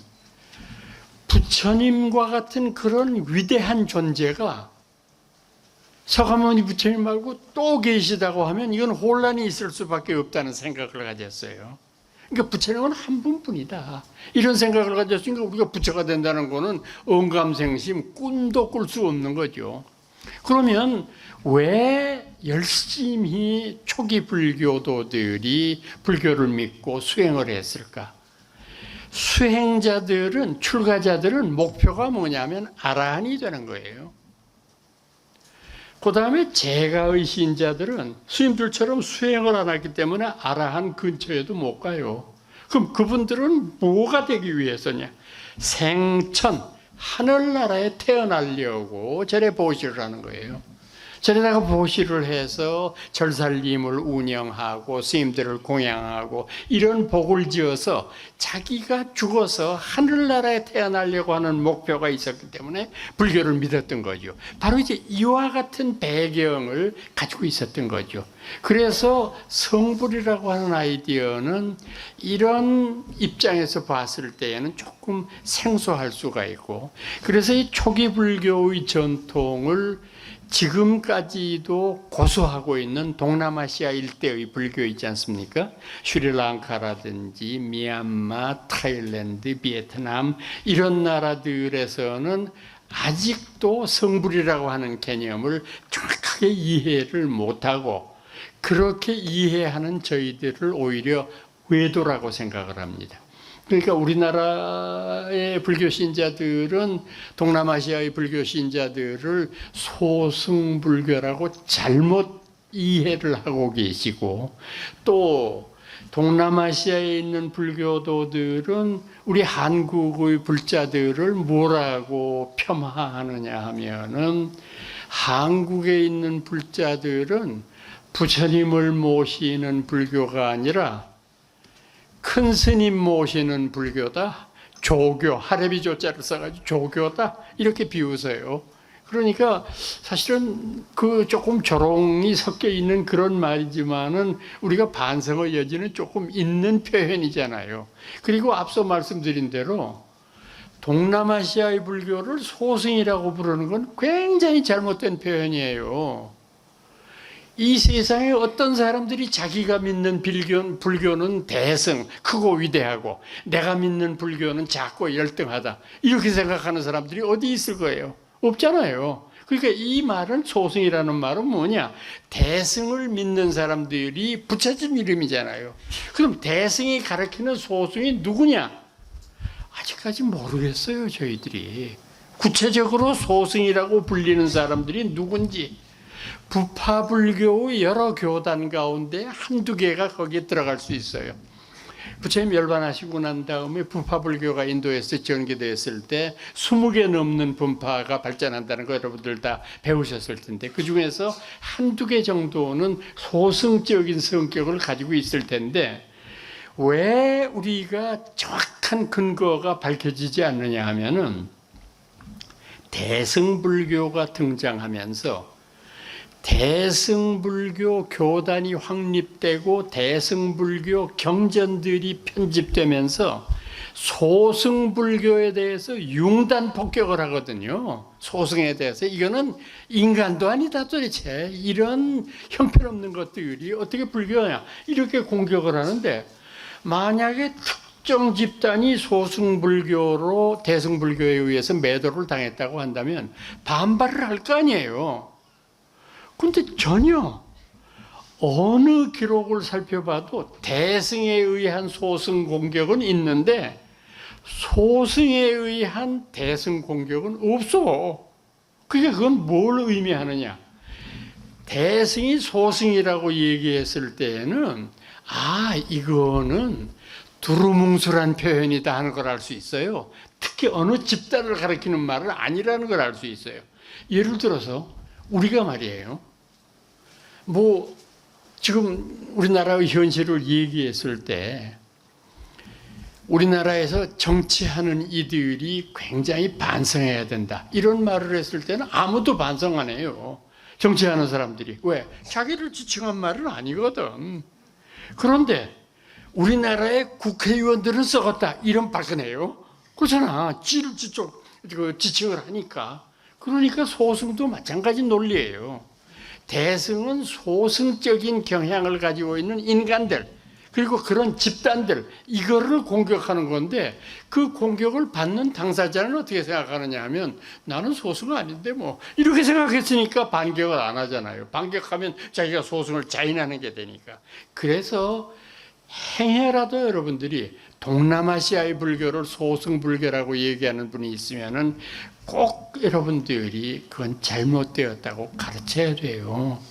부처님과 같은 그런 위대한 존재가 서가모니 부처님 말고 또 계시다고 하면 이건 혼란이 있을 수밖에 없다는 생각을 가졌어요. 그러니까 부처님은 한 분뿐이다. 이런 생각을 가졌으니까 우리가 부처가 된다는 거는 언감생심, 꿈도 꿀 수 없는 거죠. 그러면 왜 열심히 초기 불교도들이 불교를 믿고 수행을 했을까? 수행자들은, 출가자들은 목표가 뭐냐면 아라한이 되는 거예요. 그 다음에 제가의 신자들은 스님들처럼 수행을 안 했기 때문에 아라한 근처에도 못 가요. 그럼 그분들은 뭐가 되기 위해서냐? 생천, 하늘나라에 태어나려고 절에 보시를 하는 거예요. 절에다가 보시를 해서 절살림을 운영하고 스님들을 공양하고 이런 복을 지어서 자기가 죽어서 하늘나라에 태어나려고 하는 목표가 있었기 때문에 불교를 믿었던 거죠. 바로 이제 이와 같은 배경을 가지고 있었던 거죠. 그래서 성불이라고 하는 아이디어는 이런 입장에서 봤을 때에는 조금 생소할 수가 있고, 그래서 이 초기 불교의 전통을 지금까지도 고수하고 있는 동남아시아 일대의 불교 있지 않습니까? 스리랑카라든지 미얀마, 타일랜드, 베트남 이런 나라들에서는 아직도 성불이라고 하는 개념을 정확하게 이해를 못하고 그렇게 이해하는 저희들을 오히려 외도라고 생각을 합니다. 그러니까 우리나라의 불교 신자들은 동남아시아의 불교 신자들을 소승불교라고 잘못 이해를 하고 계시고, 또 동남아시아에 있는 불교도들은 우리 한국의 불자들을 뭐라고 폄하하느냐 하면은 한국에 있는 불자들은 부처님을 모시는 불교가 아니라 큰 스님 모시는 불교다, 조교, 하레비 조자를 써가지고 조교다 이렇게 비웃어요. 그러니까 사실은 그 조금 조롱이 섞여 있는 그런 말이지만은 우리가 반성의 여지는 조금 있는 표현이잖아요. 그리고 앞서 말씀드린 대로 동남아시아의 불교를 소승이라고 부르는 건 굉장히 잘못된 표현이에요. 이 세상에 어떤 사람들이 자기가 믿는 불교는 대승, 크고 위대하고 내가 믿는 불교는 작고 열등하다 이렇게 생각하는 사람들이 어디 있을 거예요? 없잖아요. 그러니까 이 말은 소승이라는 말은 뭐냐? 대승을 믿는 사람들이 붙여진 이름이잖아요. 그럼 대승이 가리키는 소승이 누구냐? 아직까지 모르겠어요, 저희들이. 구체적으로 소승이라고 불리는 사람들이 누군지. 부파불교의 여러 교단 가운데 한두 개가 거기에 들어갈 수 있어요. 부처님 열반하시고 난 다음에 부파불교가 인도에서 전개되었을 때 20개 넘는 분파가 발전한다는 거 여러분들 다 배우셨을 텐데 그 중에서 한두 개 정도는 소승적인 성격을 가지고 있을 텐데 왜 우리가 정확한 근거가 밝혀지지 않느냐 하면은 대승불교가 등장하면서 대승불교 교단이 확립되고 대승불교 경전들이 편집되면서 소승불교에 대해서 융단 폭격을 하거든요. 소승에 대해서. 이거는 인간도 아니다 도대체. 이런 형편없는 것들이 어떻게 불교냐. 이렇게 공격을 하는데 만약에 특정 집단이 소승불교로 대승불교에 의해서 매도를 당했다고 한다면 반발을 할 거 아니에요. 근데 전혀 어느 기록을 살펴봐도 대승에 의한 소승 공격은 있는데 소승에 의한 대승 공격은 없어. 그게 그건 뭘 의미하느냐? 대승이 소승이라고 얘기했을 때에는 이거는 두루뭉술한 표현이다 하는 걸 알 수 있어요. 특히 어느 집단을 가리키는 말은 아니라는 걸 알 수 있어요. 예를 들어서 우리가 말이에요. 지금 우리나라의 현실을 얘기했을 때 우리나라에서 정치하는 이들이 굉장히 반성해야 된다. 이런 말을 했을 때는 아무도 반성 안 해요. 정치하는 사람들이. 왜? 자기를 지칭한 말은 아니거든. 그런데 우리나라의 국회의원들은 썩었다. 이런 발끈해요. 그렇잖아. 지칭을 하니까. 그러니까 소승도 마찬가지 논리예요. 대승은 소승적인 경향을 가지고 있는 인간들 그리고 그런 집단들 이거를 공격하는 건데 그 공격을 받는 당사자는 어떻게 생각하느냐 하면 나는 소승은 아닌데 이렇게 생각했으니까 반격을 안 하잖아요. 반격하면 자기가 소승을 자인하는 게 되니까. 그래서 행여라도 여러분들이 동남아시아의 불교를 소승불교라고 얘기하는 분이 있으면은 꼭 여러분들이 그건 잘못되었다고 가르쳐야 돼요.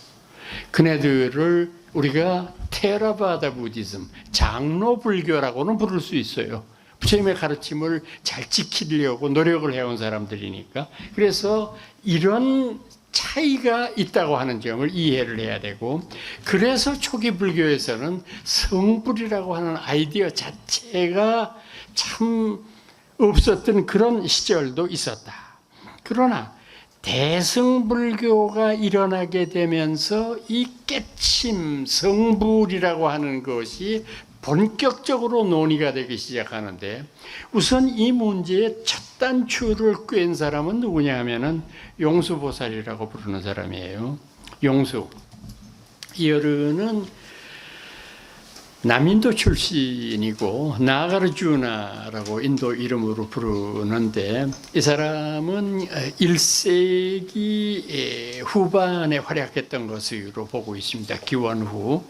그네들을 우리가 테라바다 부디즘, 장로불교라고는 부를 수 있어요. 부처님의 가르침을 잘 지키려고 노력을 해온 사람들이니까. 그래서 이런 차이가 있다고 하는 점을 이해를 해야 되고, 그래서 초기 불교에서는 성불이라고 하는 아이디어 자체가 참 없었던 그런 시절도 있었다. 그러나 대승불교가 일어나게 되면서 이 깨침, 성불이라고 하는 것이 본격적으로 논의가 되기 시작하는데 우선 이 문제의 첫 단추를 꿰은 사람은 누구냐 하면은 용수보살이라고 부르는 사람이에요. 용수. 이 어른은 남인도 출신이고 나가르주나라고 인도 이름으로 부르는데 이 사람은 1세기 후반에 활약했던 것으로 보고 있습니다. 기원 후.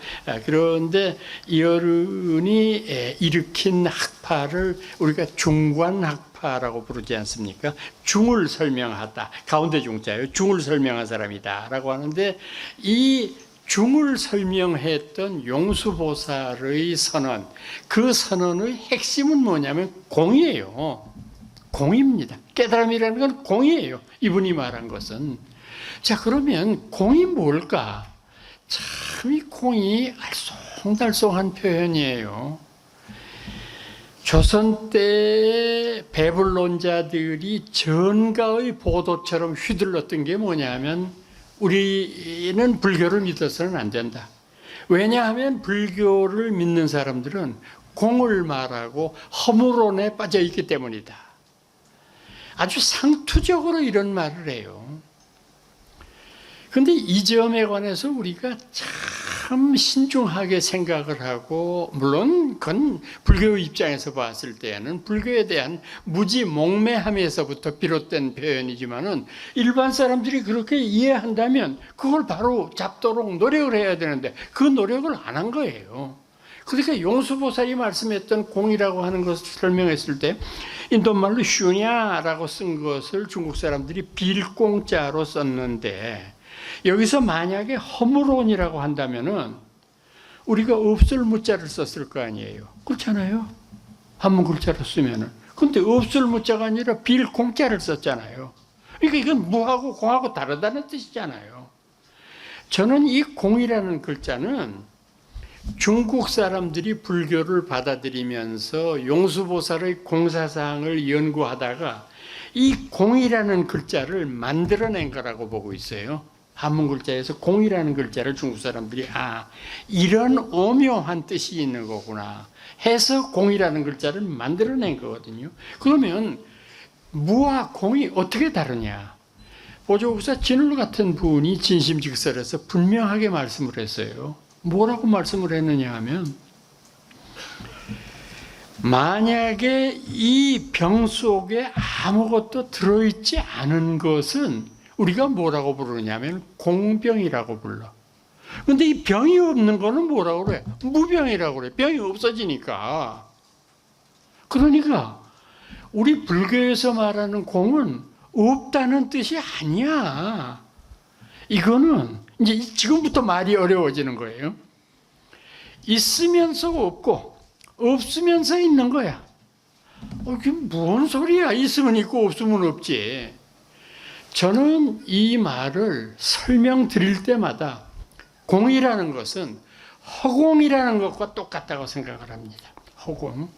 그런데 이 어른이 일으킨 학파를 우리가 중관학파라고 부르지 않습니까? 중을 설명하다. 가운데 중자예요. 중을 설명한 사람이다 라고 하는데 이 중을 설명했던 용수보살의 선언, 그 선언의 핵심은 뭐냐면 공이에요. 공입니다. 깨달음이라는 건 공이에요. 이분이 말한 것은. 자, 그러면 공이 뭘까? 참 이 공이 알쏭달쏭한 표현이에요. 조선 때 배불론자들이 전가의 보도처럼 휘둘렀던 게 뭐냐면 우리는 불교를 믿어서는 안 된다. 왜냐하면 불교를 믿는 사람들은 공을 말하고 허물론에 빠져 있기 때문이다. 아주 상투적으로 이런 말을 해요. 근데 이 점에 관해서 우리가 참 신중하게 생각을 하고, 물론 그건 불교 입장에서 봤을 때는 불교에 대한 무지 몽매함에서부터 비롯된 표현이지만은 일반 사람들이 그렇게 이해한다면 그걸 바로 잡도록 노력을 해야 되는데 그 노력을 안 한 거예요. 그러니까 용수보살이 말씀했던 공이라고 하는 것을 설명했을 때 인도말로 슈냐라고 쓴 것을 중국 사람들이 빌공자로 썼는데, 여기서 만약에 허물온이라고 한다면은 우리가 없을 무자를 썼을 거 아니에요. 그렇잖아요. 한문 글자로 쓰면은. 근데 없을 무자가 아니라 빌공자를 썼잖아요. 그러니까 이건 무하고 공하고 다르다는 뜻이잖아요. 저는 이 공이라는 글자는 중국 사람들이 불교를 받아들이면서 용수보살의 공사상을 연구하다가 이 공이라는 글자를 만들어낸 거라고 보고 있어요. 한문 글자에서 공이라는 글자를 중국 사람들이 이런 오묘한 뜻이 있는 거구나 해서 공이라는 글자를 만들어낸 거거든요. 그러면 무와 공이 어떻게 다르냐? 보조국사 진울 같은 분이 진심직설해서 분명하게 말씀을 했어요. 뭐라고 말씀을 했느냐 하면, 만약에 이 병 속에 아무것도 들어있지 않은 것은 우리가 뭐라고 부르냐면 공병이라고 불러. 근데 이 병이 없는 거는 뭐라고 그래? 무병이라고 그래. 병이 없어지니까. 그러니까 우리 불교에서 말하는 공은 없다는 뜻이 아니야. 이거는 이제 지금부터 말이 어려워지는 거예요. 있으면서 없고 없으면서 있는 거야. 이게 뭔 소리야? 있으면 있고 없으면 없지. 저는 이 말을 설명드릴 때마다 공이라는 것은 허공이라는 것과 똑같다고 생각을 합니다. 허공.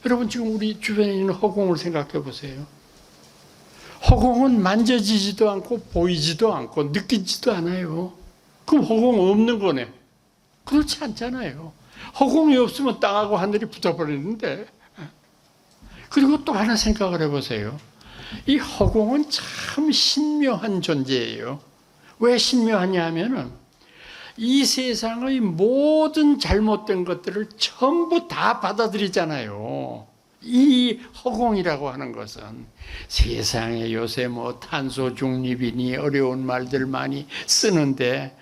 여러분 지금 우리 주변에 있는 허공을 생각해 보세요. 허공은 만져지지도 않고 보이지도 않고 느끼지도 않아요. 그럼 허공 없는 거네. 그렇지 않잖아요. 허공이 없으면 땅하고 하늘이 붙어버리는데. 그리고 또 하나 생각을 해보세요. 이 허공은 참 신묘한 존재예요. 왜 신묘하냐 하면은 이 세상의 모든 잘못된 것들을 전부 다 받아들이잖아요. 이 허공이라고 하는 것은 세상에 요새 뭐 탄소 중립이니 어려운 말들 많이 쓰는데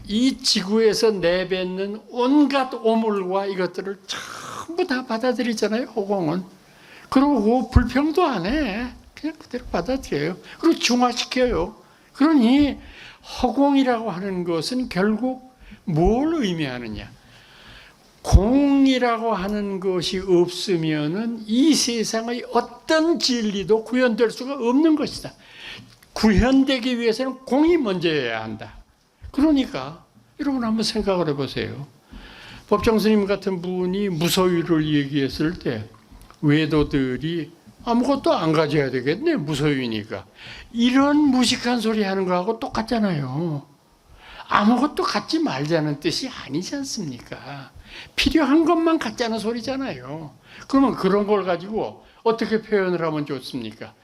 이 지구에서 내뱉는 온갖 오물과 이것들을 전부 다 받아들이잖아요. 허공은. 그리고 불평도 안 해. 그냥 그대로 받아들여요. 그리고 중화시켜요. 그러니 허공이라고 하는 것은 결국 뭘 의미하느냐? 공이라고 하는 것이 없으면은 이 세상의 어떤 진리도 구현될 수가 없는 것이다. 구현되기 위해서는 공이 먼저여야 한다. 그러니까 여러분 한번 생각을 해보세요. 법정 스님 같은 분이 무소유를 얘기했을 때 외도들이 아무것도 안 가져야 되겠네, 무소유니까. 이런 무식한 소리 하는 거하고 똑같잖아요. 아무것도 갖지 말자는 뜻이 아니지 않습니까? 필요한 것만 갖자는 소리잖아요. 그러면 그런 걸 가지고 어떻게 표현을 하면 좋습니까?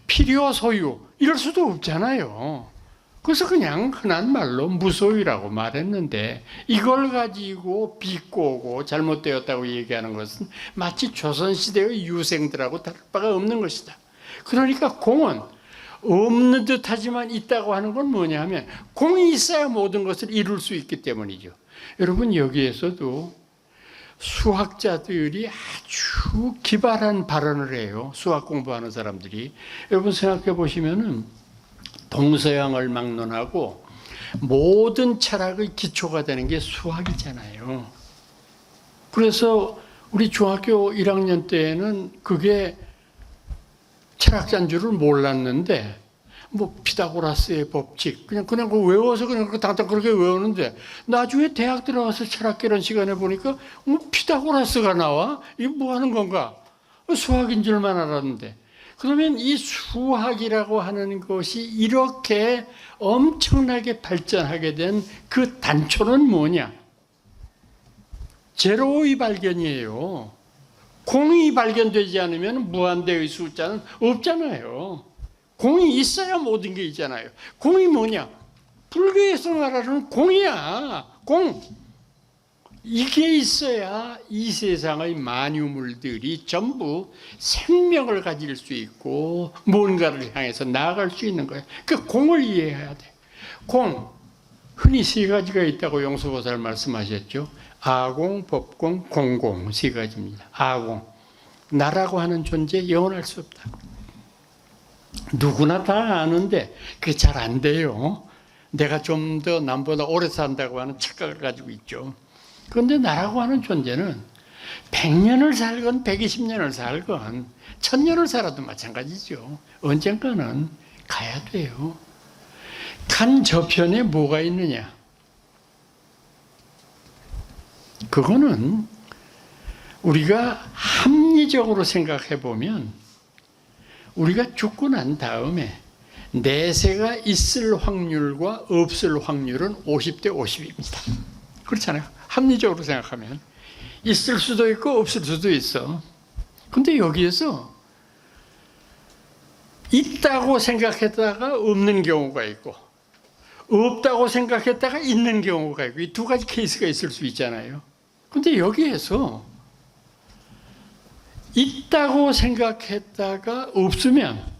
필요 소유 이럴 수도 없잖아요. 그래서 그냥 흔한 말로 무소유라고 말했는데 이걸 가지고 비꼬고 잘못되었다고 얘기하는 것은 마치 조선시대의 유생들하고 다를 바가 없는 것이다. 그러니까 공은 없는 듯 하지만 있다고 하는 건 뭐냐 하면 공이 있어야 모든 것을 이룰 수 있기 때문이죠. 여러분 여기에서도 수학자들이 아주 기발한 발언을 해요. 수학 공부하는 사람들이. 여러분 생각해 보시면은 동서양을 막론하고 모든 철학의 기초가 되는 게 수학이잖아요. 그래서 우리 중학교 1학년 때에는 그게 철학자인 줄을 몰랐는데 뭐 피타고라스의 법칙 그냥 그거 외워서 그냥 당장 그렇게 외우는데 나중에 대학 들어가서 철학개론 시간에 보니까 뭐 피타고라스가 나와? 이게 뭐 하는 건가? 수학인 줄만 알았는데. 그러면 이 수학이라고 하는 것이 이렇게 엄청나게 발전하게 된 그 단초는 뭐냐? 제로의 발견이에요. 공이 발견되지 않으면 무한대의 숫자는 없잖아요. 공이 있어야 모든 게 있잖아요. 공이 뭐냐? 불교에서 말하는 공이야. 공. 이게 있어야 이 세상의 만유물들이 전부 생명을 가질 수 있고 뭔가를 향해서 나아갈 수 있는 거야. 그 공을 이해해야 돼. 공. 흔히 세 가지가 있다고 용서보살 말씀하셨죠. 아공, 법공, 공공 세 가지입니다. 아공. 나라고 하는 존재 영원할 수 없다. 누구나 다 아는데 그게 잘 안 돼요. 내가 좀 더 남보다 오래 산다고 하는 착각을 가지고 있죠. 그런데 나라고 하는 존재는 100년을 살건 120년을 살건 1000년을 살아도 마찬가지죠. 언젠가는 가야 돼요. 간 저편에 뭐가 있느냐? 그거는 우리가 합리적으로 생각해 보면 우리가 죽고 난 다음에 내세가 있을 확률과 없을 확률은 50대 50입니다. 그렇잖아요. 합리적으로 생각하면 있을 수도 있고 없을 수도 있어. 근데 여기에서 있다고 생각했다가 없는 경우가 있고 없다고 생각했다가 있는 경우가 있고 이 두 가지 케이스가 있을 수 있잖아요. 근데 여기에서 있다고 생각했다가 없으면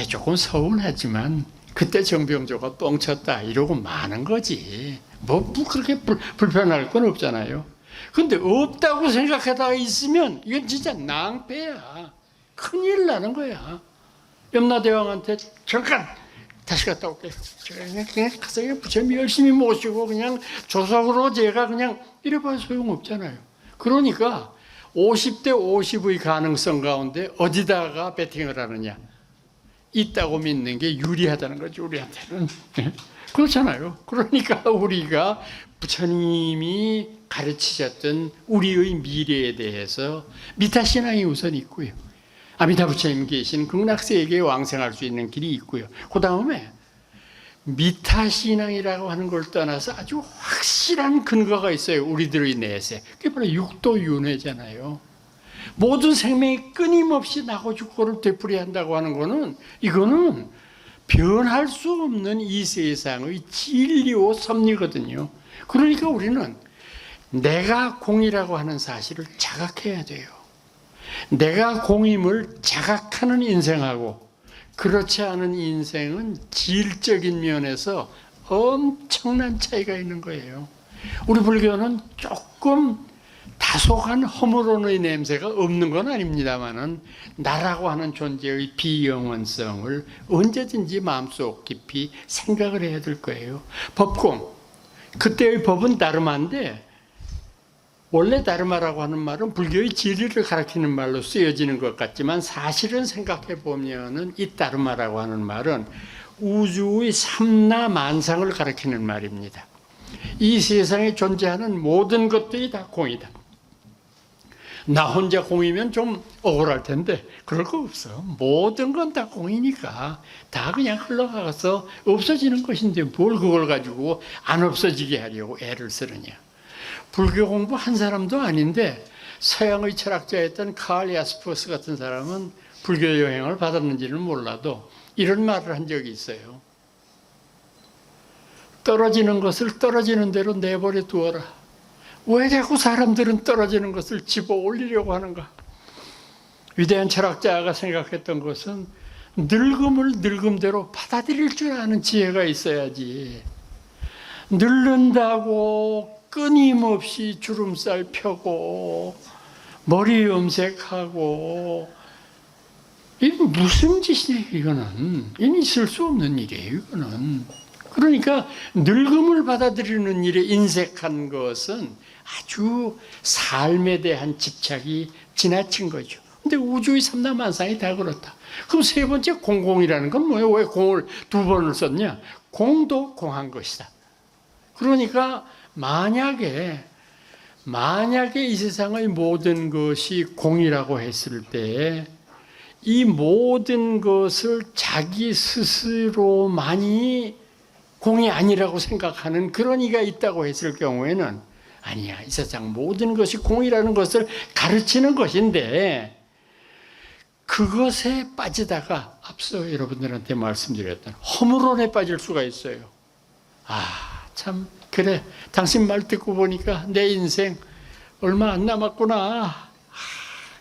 조금 서운하지만 그때 정병조가 뻥쳤다 이러고 마는 거지. 뭐 그렇게 불편할 건 없잖아요. 근데 없다고 생각하다가 있으면 이건 진짜 낭패야. 큰일 나는 거야. 염라대왕한테 잠깐 다시 갔다 올게요. 그냥 가서 부처님 열심히 모시고 그냥 조석으로 제가 그냥 이래봐야 소용없잖아요. 그러니까 50대 50의 가능성 가운데 어디다가 베팅을 하느냐. 있다고 믿는 게 유리하다는 거죠, 우리한테는. 그렇잖아요. 그러니까 우리가 부처님이 가르치셨던 우리의 미래에 대해서 미타신앙이 우선 있고요. 아미타 부처님 계신 극락세계에 왕생할 수 있는 길이 있고요. 그 다음에 미타신앙이라고 하는 걸 떠나서 아주 확실한 근거가 있어요. 우리들의 내세. 그게 바로 육도윤회잖아요. 모든 생명이 끊임없이 나고 죽고를 되풀이한다고 하는 거는 이거는 변할 수 없는 이 세상의 진리오 섭리거든요. 그러니까 우리는 내가 공이라고 하는 사실을 자각해야 돼요. 내가 공임을 자각하는 인생하고 그렇지 않은 인생은 질적인 면에서 엄청난 차이가 있는 거예요. 우리 불교는 조금 다소간 허물론의 냄새가 없는 건 아닙니다만은 나라고 하는 존재의 비영원성을 언제든지 마음속 깊이 생각을 해야 될 거예요. 법공. 그때의 법은 다르마인데 원래 다르마라고 하는 말은 불교의 진리를 가리키는 말로 쓰여지는 것 같지만 사실은 생각해 보면은 이 다르마라고 하는 말은 우주의 삼나 만상을 가리키는 말입니다. 이 세상에 존재하는 모든 것들이 다 공이다. 나 혼자 공이면 좀 억울할 텐데 그럴 거 없어. 모든 건 다 공이니까 다 그냥 흘러가서 없어지는 것인데 뭘 그걸 가지고 안 없어지게 하려고 애를 쓰느냐. 불교 공부 한 사람도 아닌데 서양의 철학자였던 칼 야스퍼스 같은 사람은 불교 영향을 받았는지는 몰라도 이런 말을 한 적이 있어요. 떨어지는 것을 떨어지는 대로 내버려 두어라. 왜 자꾸 사람들은 떨어지는 것을 집어 올리려고 하는가? 위대한 철학자가 생각했던 것은 늙음을 늙음대로 받아들일 줄 아는 지혜가 있어야지. 늙는다고 끊임없이 주름살 펴고 머리 염색하고 이게 무슨 짓이에요? 이거는 있을 수 없는 일이에요. 이거는 그러니까 늙음을 받아들이는 일에 인색한 것은 아주 삶에 대한 집착이 지나친 거죠. 근데 우주의 삼라만상이 다 그렇다. 그럼 세 번째 공공이라는 건 뭐예요? 왜 공을 두 번을 썼냐? 공도 공한 것이다. 그러니까 만약에 이 세상의 모든 것이 공이라고 했을 때 이 모든 것을 자기 스스로만이 공이 아니라고 생각하는 그런 이가 있다고 했을 경우에는 아니야. 이 세상 모든 것이 공이라는 것을 가르치는 것인데 그것에 빠지다가 앞서 여러분들한테 말씀드렸던 허물론에 빠질 수가 있어요. 참 그래, 당신 말 듣고 보니까 내 인생 얼마 안 남았구나.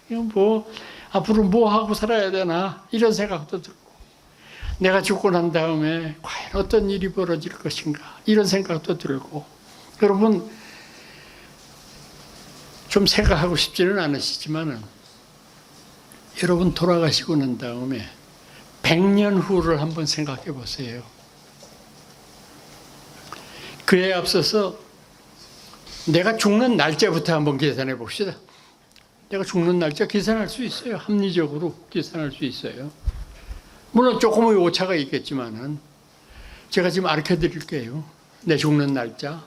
이거 뭐 앞으로 뭐 하고 살아야 되나 이런 생각도 들고, 내가 죽고 난 다음에 과연 어떤 일이 벌어질 것인가 이런 생각도 들고. 여러분 좀 생각하고 싶지는 않으시지만은 여러분 돌아가시고 난 다음에 100년 후를 한번 생각해 보세요. 그에 앞서서 내가 죽는 날짜부터 한번 계산해 봅시다. 내가 죽는 날짜 계산할 수 있어요. 합리적으로 계산할 수 있어요. 물론 조금의 오차가 있겠지만은 제가 지금 가르쳐 드릴게요. 내 죽는 날짜,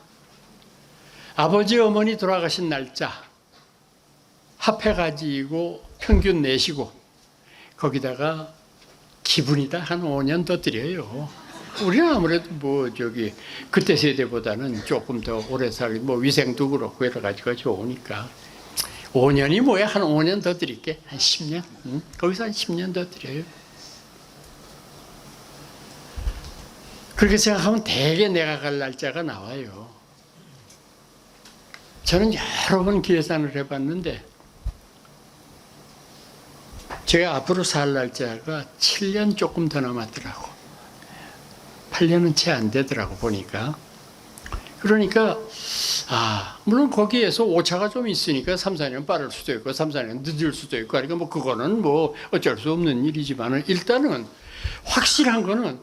아버지 어머니 돌아가신 날짜 합해 가지고 평균 내시고 거기다가 기분이다 한 5년 더 드려요. 우리는 아무래도 그때 세대보다는 조금 더 오래 살기, 위생도 그렇고 여러 가지가 좋으니까 5년이 뭐야? 한 5년 더 드릴게. 한 10년? 거기서 한 10년 더 드려요. 그렇게 생각하면 대개 내가 갈 날짜가 나와요. 저는 여러 번 계산을 해봤는데 제가 앞으로 살 날짜가 7년 조금 더 남았더라고. 8년은 채 안 되더라고 보니까. 그러니까 물론 거기에서 오차가 좀 있으니까 3, 4년 빠를 수도 있고 3, 4년 늦을 수도 있고, 그러니까 그거는 어쩔 수 없는 일이지만 일단은 확실한 거는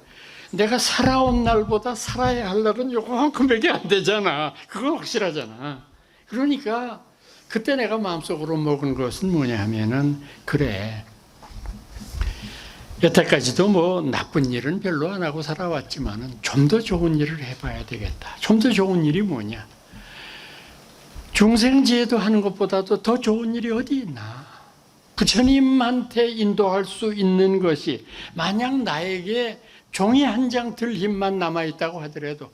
내가 살아온 날보다 살아야 할 날은 요만큼밖에 안 되잖아. 그건 확실하잖아. 그러니까 그때 내가 마음속으로 먹은 것은 뭐냐 하면은, 그래, 여태까지도 나쁜 일은 별로 안 하고 살아왔지만은 좀 더 좋은 일을 해봐야 되겠다. 좀 더 좋은 일이 뭐냐? 중생제도 하는 것보다도 더 좋은 일이 어디 있나? 부처님한테 인도할 수 있는 것이 만약 나에게 종이 한 장 들 힘만 남아있다고 하더라도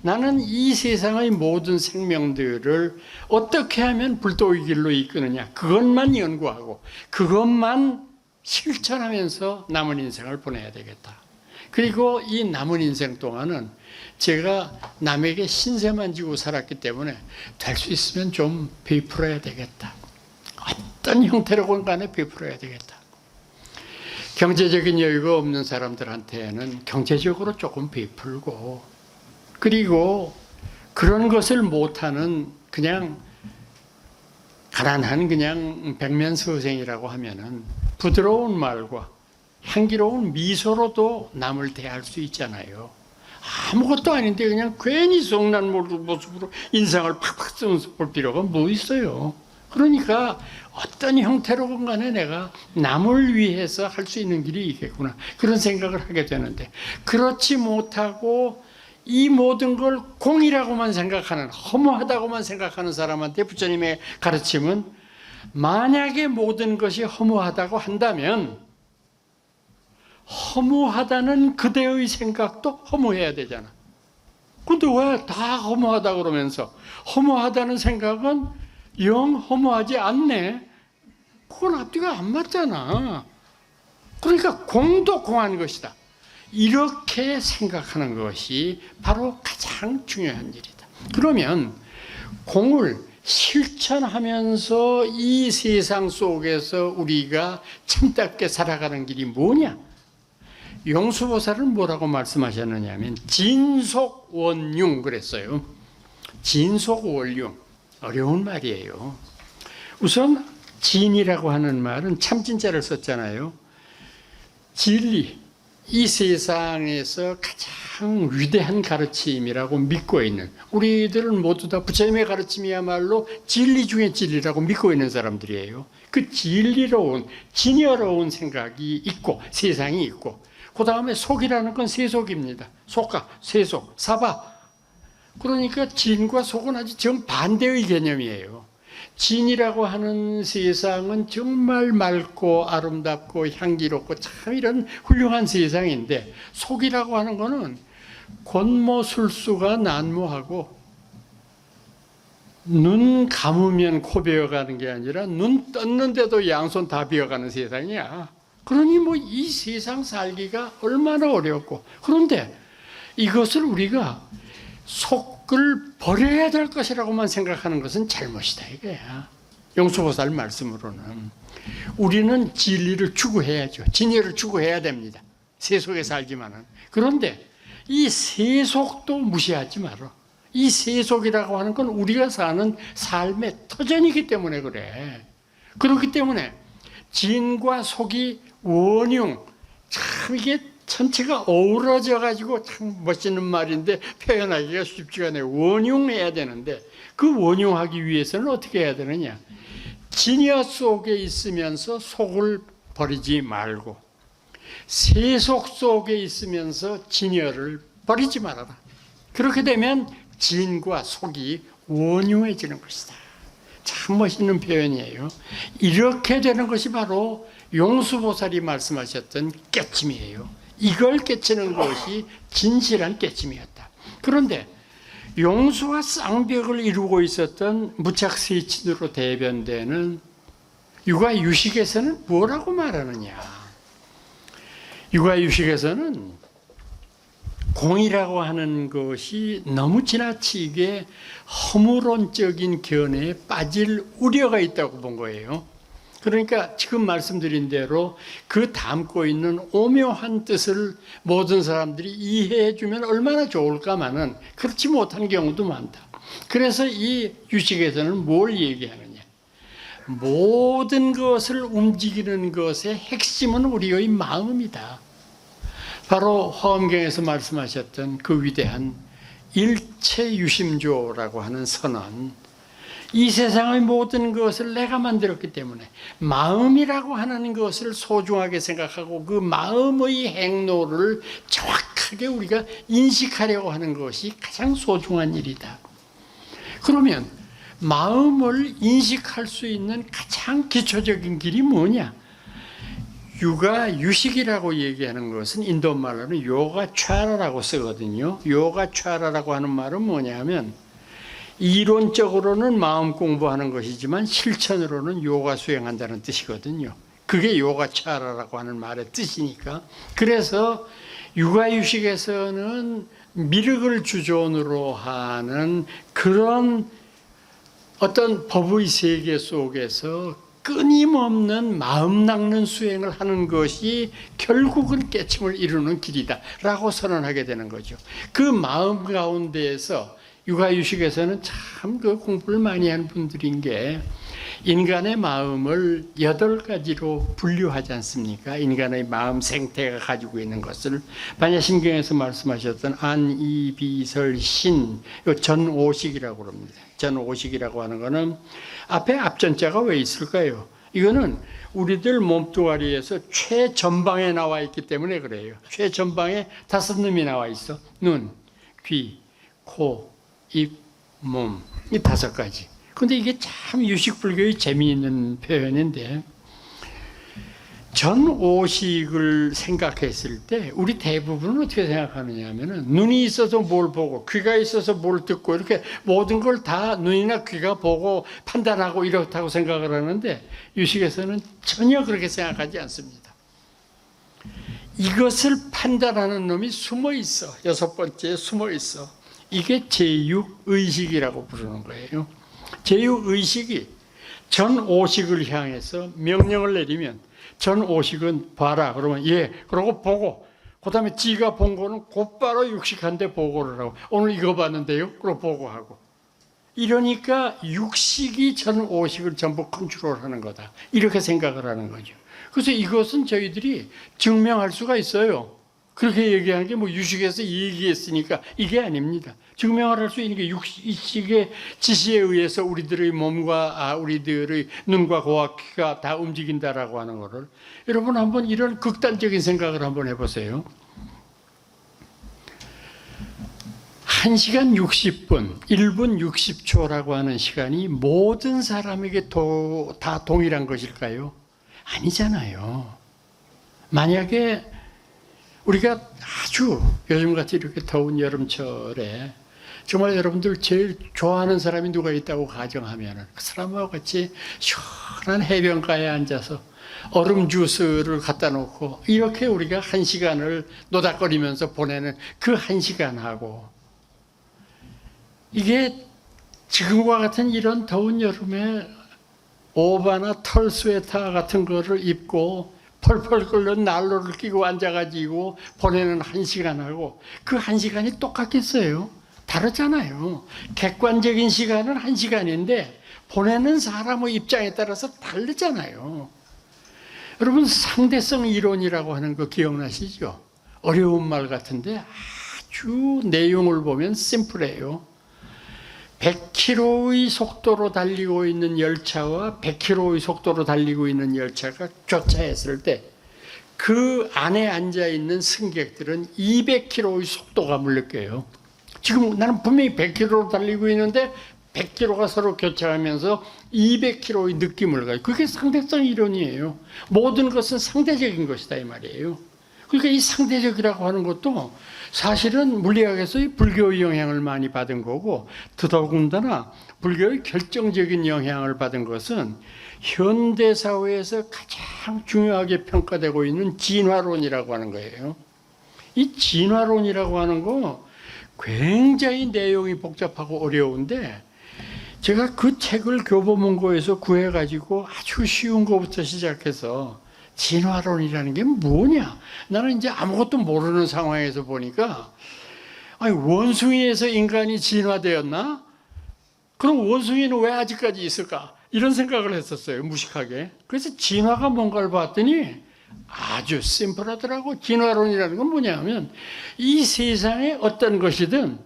나는 이 세상의 모든 생명들을 어떻게 하면 불도의 길로 이끄느냐, 그것만 연구하고 그것만 실천하면서 남은 인생을 보내야 되겠다. 그리고 이 남은 인생 동안은 제가 남에게 신세만 지고 살았기 때문에 될 수 있으면 좀 베풀어야 되겠다. 어떤 형태로건 간에 베풀어야 되겠다. 경제적인 여유가 없는 사람들한테는 경제적으로 조금 베풀고, 그리고 그런 것을 못하는 그냥 가난한 그냥 백면서생이라고 하면은 부드러운 말과 향기로운 미소로도 남을 대할 수 있잖아요. 아무것도 아닌데 그냥 괜히 성난 모습으로 인상을 팍팍 쓰면서 볼 필요가 뭐 있어요. 그러니까 어떤 형태로건 간에 내가 남을 위해서 할 수 있는 길이 있겠구나, 그런 생각을 하게 되는데, 그렇지 못하고 이 모든 걸 공이라고만 생각하는, 허무하다고만 생각하는 사람한테 부처님의 가르침은, 만약에 모든 것이 허무하다고 한다면 허무하다는 그대의 생각도 허무해야 되잖아. 근데 왜 다 허무하다 그러면서 허무하다는 생각은 영 허무하지 않네? 그건 앞뒤가 안 맞잖아. 그러니까 공도 공한 것이다. 이렇게 생각하는 것이 바로 가장 중요한 일이다. 그러면 공을 실천하면서 이 세상 속에서 우리가 참답게 살아가는 길이 뭐냐? 용수보살은 뭐라고 말씀하셨느냐 하면 진속원융 그랬어요. 진속원융, 어려운 말이에요. 우선 진이라고 하는 말은 참진자를 썼잖아요. 진리, 이 세상에서 가장 위대한 가르침이라고 믿고 있는, 우리들은 모두 다 부처님의 가르침이야말로 진리 중에 진리라고 믿고 있는 사람들이에요. 그 진리로운, 진여로운 생각이 있고 세상이 있고, 그 다음에 속이라는 건 세속입니다. 속가, 세속, 사바. 그러니까 진과 속은 아주 정반대의 개념이에요. 진이라고 하는 세상은 정말 맑고 아름답고 향기롭고 참 이런 훌륭한 세상인데, 속이라고 하는 거는 권모술수가 난무하고 눈 감으면 코 베어가는 게 아니라 눈 떴는데도 양손 다 베어가는 세상이야. 그러니 뭐 이 세상 살기가 얼마나 어렵고, 그런데 이것을 우리가 속을 버려야 될 것이라고만 생각하는 것은 잘못이다 이거야. 용수보살 말씀으로는 우리는 진리를 추구해야죠. 진리를 추구해야 됩니다. 세속에 살지만은. 그런데 이 세속도 무시하지 마라. 이 세속이라고 하는 건 우리가 사는 삶의 터전이기 때문에 그래. 그렇기 때문에 진과 속이 원흉, 참 이게 전체가 어우러져 가지고 참 멋있는 말인데 표현하기가 쉽지가 않아요. 원흉해야 되는데 그 원흉하기 위해서는 어떻게 해야 되느냐? 진여 속에 있으면서 속을 버리지 말고 세속 속에 있으면서 진여를 버리지 말아라. 그렇게 되면 진과 속이 원흉해지는 것이다. 참 멋있는 표현이에요. 이렇게 되는 것이 바로 용수보살이 말씀하셨던 깨침이에요. 이걸 깨치는 것이 진실한 깨침이었다. 그런데 용수와 쌍벽을 이루고 있었던 무착세친으로 대변되는 육아유식에서는 뭐라고 말하느냐? 육아유식에서는 공이라고 하는 것이 너무 지나치게 허물론적인 견해에 빠질 우려가 있다고 본 거예요. 그러니까 지금 말씀드린 대로 그 담고 있는 오묘한 뜻을 모든 사람들이 이해해 주면 얼마나 좋을까마는 그렇지 못한 경우도 많다. 그래서 이 유식에서는 뭘 얘기하느냐? 모든 것을 움직이는 것의 핵심은 우리의 마음이다. 바로 화엄경에서 말씀하셨던 그 위대한 일체유심조라고 하는 선언, 이 세상의 모든 것을 내가 만들었기 때문에 마음이라고 하는 것을 소중하게 생각하고 그 마음의 행로를 정확하게 우리가 인식하려고 하는 것이 가장 소중한 일이다. 그러면 마음을 인식할 수 있는 가장 기초적인 길이 뭐냐? 육아유식이라고 얘기하는 것은 인도 말로는 요가차라라고 쓰거든요. 요가차라라고 하는 말은 뭐냐 하면 이론적으로는 마음 공부하는 것이지만 실천으로는 요가 수행한다는 뜻이거든요. 그게 요가차라라고 하는 말의 뜻이니까. 그래서 육아유식에서는 미륵을 주존으로 하는 그런 어떤 법의 세계 속에서 끊임없는 마음 낚는 수행을 하는 것이 결국은 깨침을 이루는 길이다 라고 선언하게 되는 거죠. 그 마음 가운데에서 육아유식에서는 참 그 공부를 많이 하는 분들인 게 인간의 마음을 8가지로 분류하지 않습니까? 인간의 마음 생태가 가지고 있는 것을 반야심경에서 말씀하셨던 안, 이, 비, 설, 신, 전오식이라고 합니다. 전오식이라고 하는 거는 앞에 앞전자가 왜 있을까요? 이거는 우리들 몸뚱아리에서 최전방에 나와 있기 때문에 그래요. 최전방에 5놈이 나와 있어. 눈, 귀, 코, 입, 몸. 이 5가지. 근데 이게 참 유식불교의 재미있는 표현인데 전오식을 생각했을 때 우리 대부분은 어떻게 생각하느냐 하면은 눈이 있어서 뭘 보고 귀가 있어서 뭘 듣고 이렇게 모든 걸 다 눈이나 귀가 보고 판단하고 이렇다고 생각을 하는데 유식에서는 전혀 그렇게 생각하지 않습니다. 이것을 판단하는 놈이 숨어 있어. 6번째에 숨어 있어. 이게 제육의식이라고 부르는 거예요. 제육의식이 전오식을 향해서 명령을 내리면 전오식은 봐라 그러면 예 그러고 보고 그 다음에 지가 본 거는 곧바로 육식한테 보고를 하고 오늘 이거 봤는데요 그러고 보고하고 이러니까 육식이 전오식을 전부 컨트롤하는 거다 이렇게 생각을 하는 거죠. 그래서 이것은 저희들이 증명할 수가 있어요. 그렇게 얘기하는 게 뭐 유식에서 얘기했으니까 이게 아닙니다. 증명을 할 수 있는 게 육식의 지시에 의해서 우리들의 몸과 우리들의 눈과 코와 귀가 다 움직인다라고 하는 거를 여러분 한번 이런 극단적인 생각을 한번 해보세요. 1시간 60분, 1분 60초라고 하는 시간이 모든 사람에게 다 동일한 것일까요? 아니잖아요. 만약에 우리가 아주 요즘같이 이렇게 더운 여름철에 정말 여러분들 제일 좋아하는 사람이 누가 있다고 가정하면 그 사람하고 같이 시원한 해변가에 앉아서 얼음 주스를 갖다 놓고 이렇게 우리가 1시간을 노닥거리면서 보내는 그 1시간하고 이게 지금과 같은 이런 더운 여름에 오바나 털 스웨터 같은 거를 입고 펄펄 끓는 난로를 끼고 앉아가지고 보내는 1시간하고 그 1시간이 똑같겠어요? 다르잖아요. 객관적인 시간은 1시간인데 보내는 사람의 입장에 따라서 다르잖아요. 여러분 상대성 이론이라고 하는 거 기억나시죠? 어려운 말 같은데 아주 내용을 보면 심플해요. 100km의 속도로 달리고 있는 열차와 100km의 속도로 달리고 있는 열차가 교차했을 때 그 안에 앉아있는 승객들은 200km의 속도감을 느껴요. 지금 나는 분명히 100km로 달리고 있는데 100km가 서로 교차하면서 200km의 느낌을 가요. 그게 상대성 이론이에요. 모든 것은 상대적인 것이다 이 말이에요. 그러니까 이 상대적이라고 하는 것도 사실은 물리학에서의 불교의 영향을 많이 받은 거고 더더군다나 불교의 결정적인 영향을 받은 것은 현대사회에서 가장 중요하게 평가되고 있는 진화론이라고 하는 거예요. 이 진화론이라고 하는 거 굉장히 내용이 복잡하고 어려운데 제가 그 책을 교보문고에서 구해가지고 아주 쉬운 것부터 시작해서 진화론이라는 게 뭐냐? 나는 이제 아무것도 모르는 상황에서 보니까 아니 원숭이에서 인간이 진화되었나? 그럼 원숭이는 왜 아직까지 있을까? 이런 생각을 했었어요. 무식하게. 그래서 진화가 뭔가를 봤더니 아주 심플하더라고. 진화론이라는 건 뭐냐면 이 세상에 어떤 것이든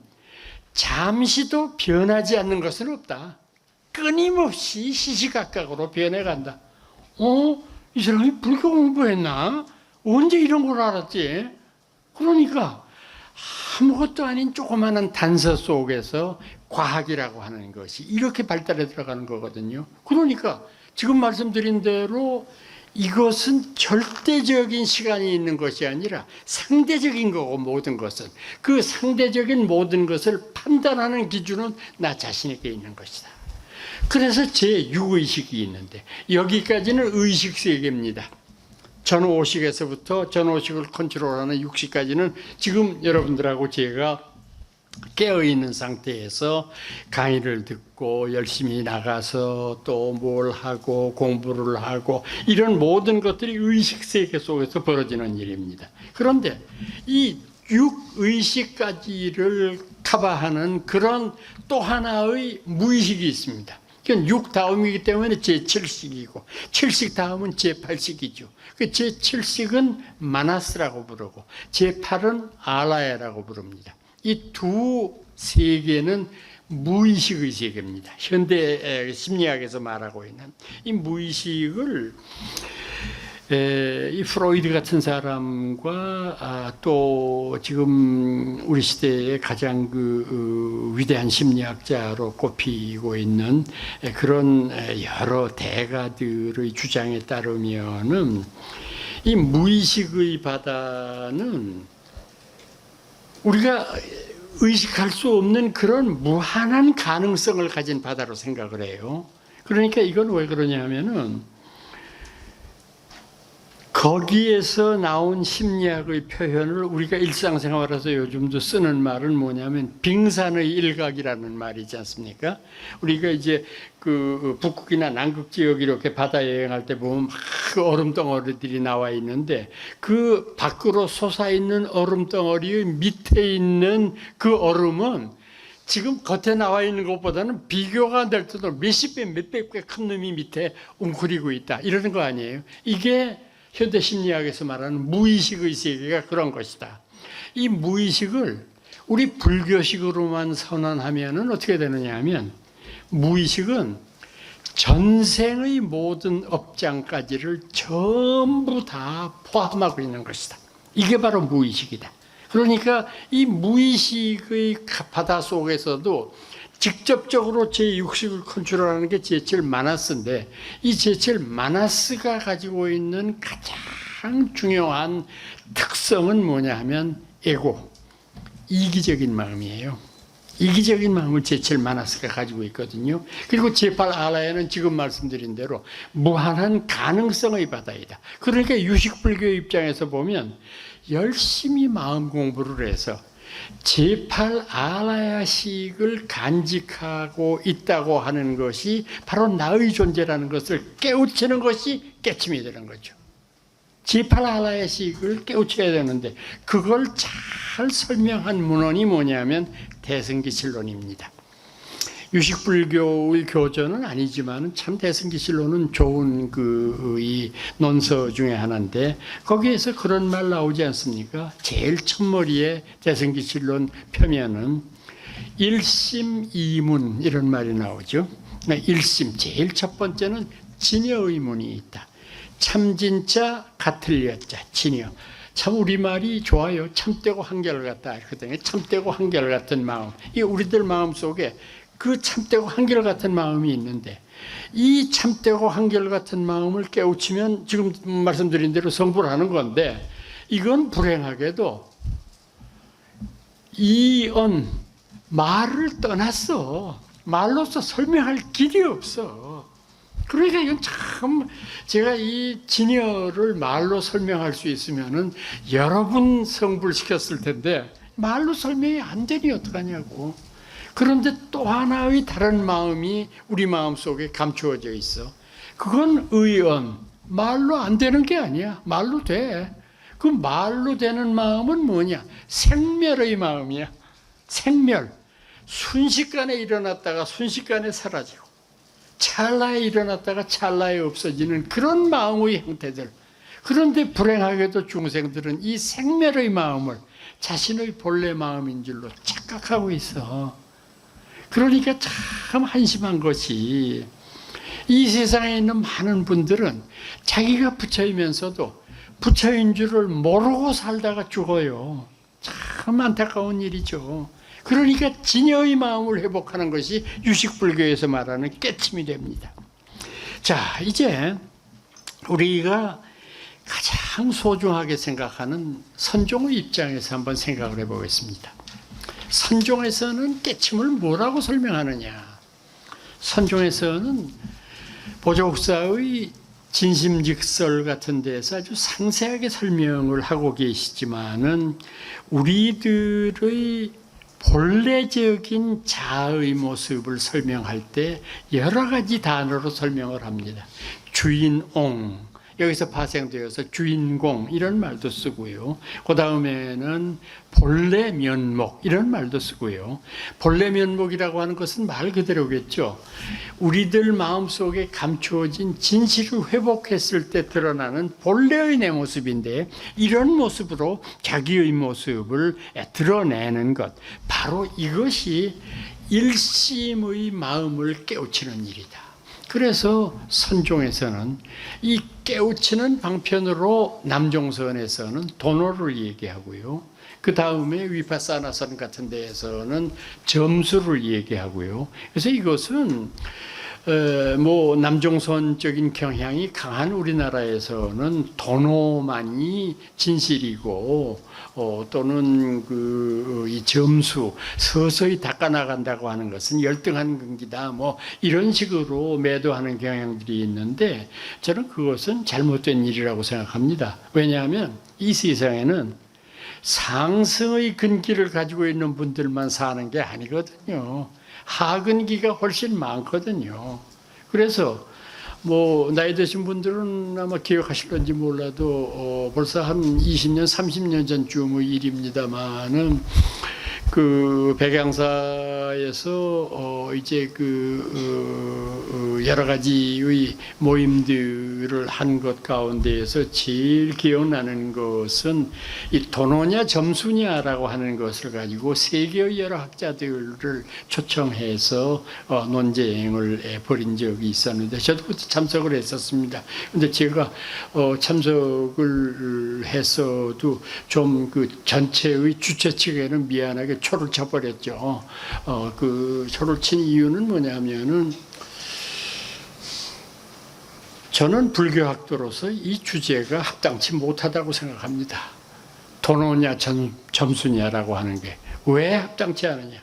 잠시도 변하지 않는 것은 없다. 끊임없이 시시각각으로 변해간다. 이 사람이 불교 공부했나? 언제 이런 걸 알았지? 그러니까 아무것도 아닌 조그마한 단서 속에서 과학이라고 하는 것이 이렇게 발달해 들어가는 거거든요. 그러니까 지금 말씀드린 대로 이것은 절대적인 시간이 있는 것이 아니라 상대적인 거고 모든 것은 그 상대적인 모든 것을 판단하는 기준은 나 자신에게 있는 것이다. 그래서 제6의식이 있는데 여기까지는 의식 세계입니다. 전오식에서부터 전오식을 컨트롤하는 육식까지는 지금 여러분들하고 제가 깨어있는 상태에서 강의를 듣고 열심히 나가서 또 뭘 하고 공부를 하고 이런 모든 것들이 의식세계 속에서 벌어지는 일입니다. 그런데 이 6의식까지를 커버하는 그런 또 하나의 무의식이 있습니다. 그건 6 다음이기 때문에 제7식이고 7식 다음은 제8식이죠. 그 제7식은 마나스라고 부르고 제8은 알라야라고 부릅니다. 이 두 세계는 무의식의 세계입니다. 현대 심리학에서 말하고 있는 이 무의식을 이 프로이드 같은 사람과 또 지금 우리 시대의 가장 위대한 심리학자로 꼽히고 있는 그런 여러 대가들의 주장에 따르면은 이 무의식의 바다는 우리가 의식할 수 없는 그런 무한한 가능성을 가진 바다로 생각을 해요. 그러니까 이건 왜 그러냐면은 거기에서 나온 심리학의 표현을 우리가 일상생활에서 요즘도 쓰는 말은 뭐냐면 빙산의 일각이라는 말이지 않습니까? 우리가 이제 그 북극이나 남극 지역 이렇게 바다 여행할 때 보면 막 얼음 덩어리들이 나와 있는데 그 밖으로 솟아있는 얼음 덩어리 밑에 있는 그 얼음은 지금 겉에 나와 있는 것보다는 비교가 안 될 정도로 몇십 배, 몇백 배 큰 놈이 밑에 웅크리고 있다. 이러는 거 아니에요? 이게 현대 심리학에서 말하는 무의식의 세계가 그런 것이다. 이 무의식을 우리 불교식으로만 선언하면은 어떻게 되느냐 하면 무의식은 전생의 모든 업장까지를 전부 다 포함하고 있는 것이다. 이게 바로 무의식이다. 그러니까 이 무의식의 바다 속에서도 직접적으로 제6식을 컨트롤하는 게 제7 마나스인데 이 제7 마나스가 가지고 있는 가장 중요한 특성은 뭐냐 하면 에고, 이기적인 마음이에요. 이기적인 마음을 제칠 마나스가 가지고 있거든요. 그리고 제8 알라야는 지금 말씀드린 대로 무한한 가능성의 바다이다. 그러니까 유식불교의 입장에서 보면 열심히 마음 공부를 해서 제8 알라야식을 간직하고 있다고 하는 것이 바로 나의 존재라는 것을 깨우치는 것이 깨침이 되는 거죠. 제8 알라야식을 깨우쳐야 되는데 그걸 잘 설명한 문헌이 뭐냐면 대승기실론입니다. 유식불교의 교전은 아니지만 참 대승기실론은 좋은 이 논서 중에 하나인데 거기에서 그런 말 나오지 않습니까? 제일 첫머리에 대승기실론 펴면은 일심이문 이런 말이 나오죠. 일심 제일 첫 번째는 진여의 문이 있다. 참진자 같을 여자 진여. 참 우리말이 좋아요. 참되고 한결같다. 그랬더니 참되고 한결같은 마음. 이 우리들 마음 속에 그 참되고 한결같은 마음이 있는데 이 참되고 한결같은 마음을 깨우치면 지금 말씀드린 대로 성불 하는 건데 이건 불행하게도 이언 말을 떠났어. 말로서 설명할 길이 없어. 그러니까 이건 참 제가 이 진여를 말로 설명할 수 있으면은 여러 번 성불시켰을 텐데 말로 설명이 안 되니 어떡하냐고. 그런데 또 하나의 다른 마음이 우리 마음 속에 감추어져 있어. 그건 의언. 말로 안 되는 게 아니야. 말로 돼. 그 말로 되는 마음은 뭐냐? 생멸의 마음이야. 생멸. 순식간에 일어났다가 순식간에 사라지고 찰나에 일어났다가 찰나에 없어지는 그런 마음의 형태들. 그런데 불행하게도 중생들은 이 생멸의 마음을 자신의 본래 마음인 줄로 착각하고 있어. 그러니까 참 한심한 것이 이 세상에 있는 많은 분들은 자기가 부처이면서도 부처인 줄을 모르고 살다가 죽어요. 참 안타까운 일이죠. 그러니까 진여의 마음을 회복하는 것이 유식불교에서 말하는 깨침이 됩니다. 자, 이제 우리가 가장 소중하게 생각하는 선종의 입장에서 한번 생각을 해보겠습니다. 선종에서는 깨침을 뭐라고 설명하느냐? 선종에서는 보조국사의 진심직설 같은 데서 아주 상세하게 설명을 하고 계시지만은 우리들의 본래적인 자아의 모습을 설명할 때 여러 가지 단어로 설명을 합니다. 주인옹, 여기서 파생되어서 주인공 이런 말도 쓰고요. 그 다음에는 본래 면목 이런 말도 쓰고요. 본래 면목이라고 하는 것은 말 그대로겠죠. 우리들 마음속에 감추어진 진실을 회복했을 때 드러나는 본래의 내 모습인데 이런 모습으로 자기의 모습을 드러내는 것. 바로 이것이 일심의 마음을 깨우치는 일이다. 그래서 선종에서는 이 깨우치는 방편으로 남종선에서는 도노를 얘기하고요. 그 다음에 위파사나선 같은 데에서는 점수를 얘기하고요. 그래서 이것은 남종선적인 경향이 강한 우리나라에서는 도노만이 진실이고 또는 이 점수 서서히 닦아나간다고 하는 것은 열등한 근기다 이런 식으로 매도하는 경향들이 있는데 저는 그것은 잘못된 일이라고 생각합니다. 왜냐하면 이 세상에는 상승의 근기를 가지고 있는 분들만 사는 게 아니거든요. 하근기가 훨씬 많거든요. 그래서 나이 드신 분들은 아마 기억하실런지 몰라도 벌써 한 20년, 30년 전쯤의 일입니다만은 그 백양사에서 이제 여러 가지의 모임들을 한 것 가운데에서 제일 기억나는 것은 이 도노냐 점수냐라고 하는 것을 가지고 세계의 여러 학자들을 초청해서 논쟁을 벌인 적이 있었는데 저도 그때 참석을 했었습니다. 근데 제가 참석을 해서도 좀 그 전체의 주최 측에는 미안하게 초를 쳐버렸죠. 그 초를 친 이유는 뭐냐면은 저는 불교학도로서 이 주제가 합당치 못하다고 생각합니다. 도노냐 점수냐라고 하는 게 왜 합당치 않느냐?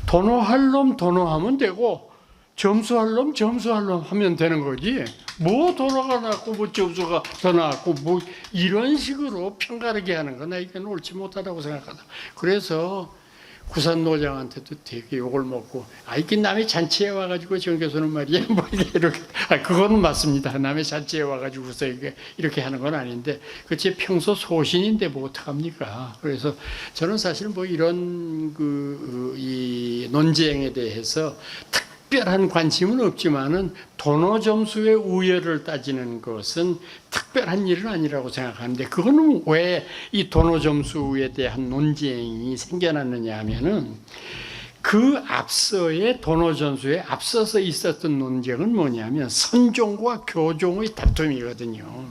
도노할 놈 도노하면 되고 점수할 놈 점수할 놈 하면 되는 거지. 뭐 도노가 났고 뭐 점수가 더 나왔고 뭐 이런 식으로 편가르게 하는 건 이건 옳지 못하다고 생각하다. 그래서 구산 노장한테도 되게 욕을 먹고, 이게 남의 잔치에 와가지고 정 교수는 말이야 뭐 이렇게 그거는 맞습니다. 남의 잔치에 와가지고서 이렇게 하는 건 아닌데, 그치 평소 소신인데 뭐 어떡합니까? 그래서 저는 사실 뭐 이런 이 논쟁에 대해서 특별한 관심은 없지만은 도노 점수의 우열을 따지는 것은 특별한 일은 아니라고 생각하는데, 그거는 왜 이 도노 점수에 대한 논쟁이 생겨났느냐 하면은 그 앞서의 도노 점수에 앞서서 있었던 논쟁은 뭐냐면 선종과 교종의 다툼이거든요.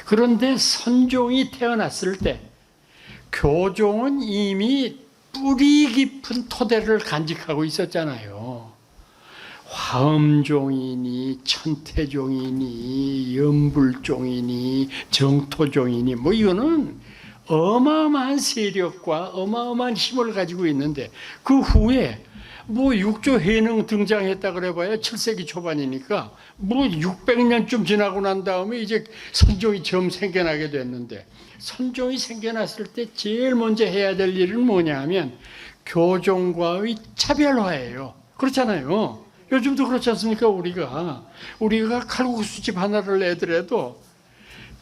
그런데 선종이 태어났을 때 교종은 이미 뿌리 깊은 토대를 간직하고 있었잖아요. 화엄종이니 천태종이니 연불종이니 정토종이니 뭐 이거는 어마어마한 세력과 어마어마한 힘을 가지고 있는데, 그 후에 뭐 육조 해능 등장했다 그래봐야 7세기 초반이니까 뭐 600년쯤 지나고 난 다음에 이제 선종이 처음 생겨나게 됐는데, 선종이 생겨났을 때 제일 먼저 해야 될 일은 뭐냐 하면 교종과의 차별화예요. 그렇잖아요. 요즘도 그렇지 않습니까? 우리가 칼국수집 하나를 내더라도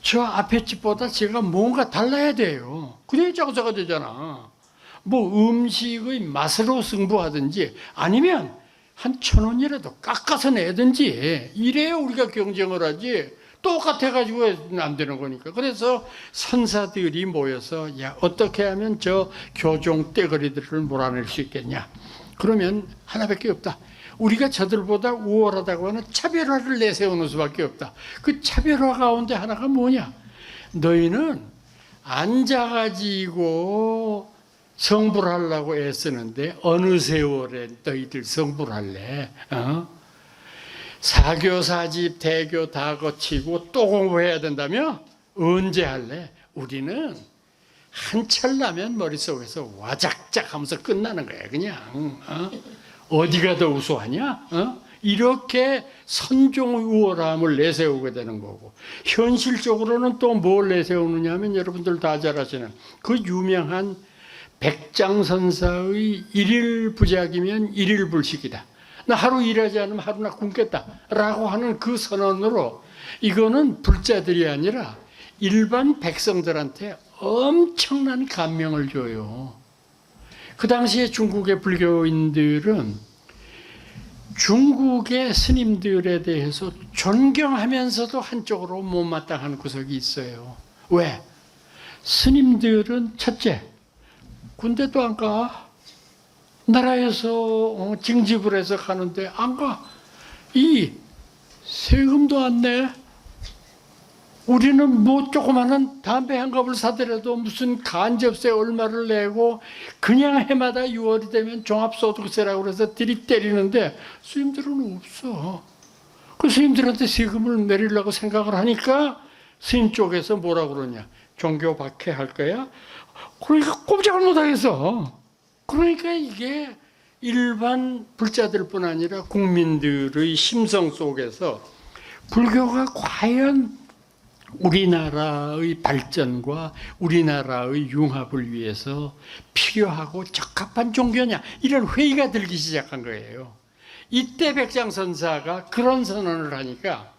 저 앞에 집보다 제가 뭔가 달라야 돼요. 그래야 장사가 되잖아. 뭐 음식의 맛으로 승부하든지 아니면 한 1,000원이라도 깎아서 내든지 이래야 우리가 경쟁을 하지, 똑같아가지고 안 되는 거니까. 그래서 선사들이 모여서 야, 어떻게 하면 저 교종 떼거리들을 몰아낼 수 있겠냐. 그러면 하나밖에 없다. 우리가 저들보다 우월하다고 하는 차별화를 내세우는 수밖에 없다. 그 차별화 가운데 하나가 뭐냐? 너희는 앉아가지고 성불 하려고 애쓰는데 어느 세월에 너희들 성불 할래? 사교사집 대교 다 거치고 또 공부해야 된다며? 언제 할래? 우리는 한철 나면 머릿속에서 와작작 하면서 끝나는 거야 그냥. 어디가 더 우수하냐? 이렇게 선종의 우월함을 내세우게 되는 거고, 현실적으로는 또 뭘 내세우느냐 하면 여러분들 다 잘 아시는 그 유명한 백장선사의 일일 부작이면 일일 불식이다. 나 하루 일하지 않으면 하루나 굶겠다 라고 하는 그 선언으로, 이거는 불자들이 아니라 일반 백성들한테 엄청난 감명을 줘요. 그 당시에 중국의 불교인들은 중국의 스님들에 대해서 존경하면서도 한쪽으로 못마땅한 구석이 있어요. 왜? 스님들은 첫째, 군대도 안 가. 나라에서 징집을 해서 가는데 안 가. 이 세금도 안 내. 우리는 뭐 조그마한 담배 한 갑을 사더라도 무슨 간접세 얼마를 내고 그냥 해마다 6월이 되면 종합소득세라고 해서 들이때리는데, 스님들은 없어. 그 스님들한테 세금을 내리려고 생각을 하니까 스님 쪽에서 뭐라 그러냐? 종교 박해할 거야? 그러니까 꼼짝을 못하겠어. 그러니까 이게 일반 불자들뿐 아니라 국민들의 심성 속에서 불교가 과연 우리나라의 발전과 우리나라의 융합을 위해서 필요하고 적합한 종교냐, 이런 회의가 들기 시작한 거예요. 이때 백장선사가 그런 선언을 하니까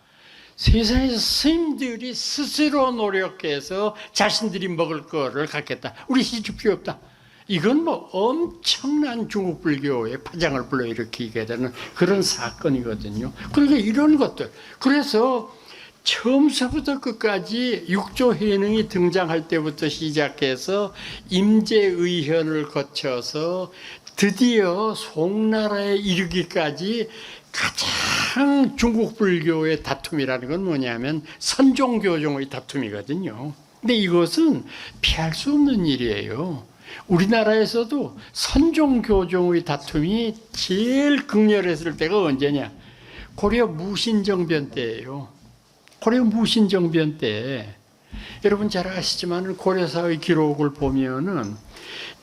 세상에서 스님들이 스스로 노력해서 자신들이 먹을 거를 갖겠다. 우리 시집 필요 없다. 이건 뭐 엄청난 중국 불교의 파장을 불러일으키게 되는 그런 사건이거든요. 그러니까 이런 것들. 그래서 처음서부터 끝까지 육조해능이 등장할 때부터 시작해서 임제의현을 거쳐서 드디어 송나라에 이르기까지 가장 중국 불교의 다툼이라는 건 뭐냐면 선종교종의 다툼이거든요. 근데 이것은 피할 수 없는 일이에요. 우리나라에서도 선종교종의 다툼이 제일 극렬했을 때가 언제냐? 고려 무신정변 때예요. 고려 무신정변 때, 여러분 잘 아시지만 고려사의 기록을 보면은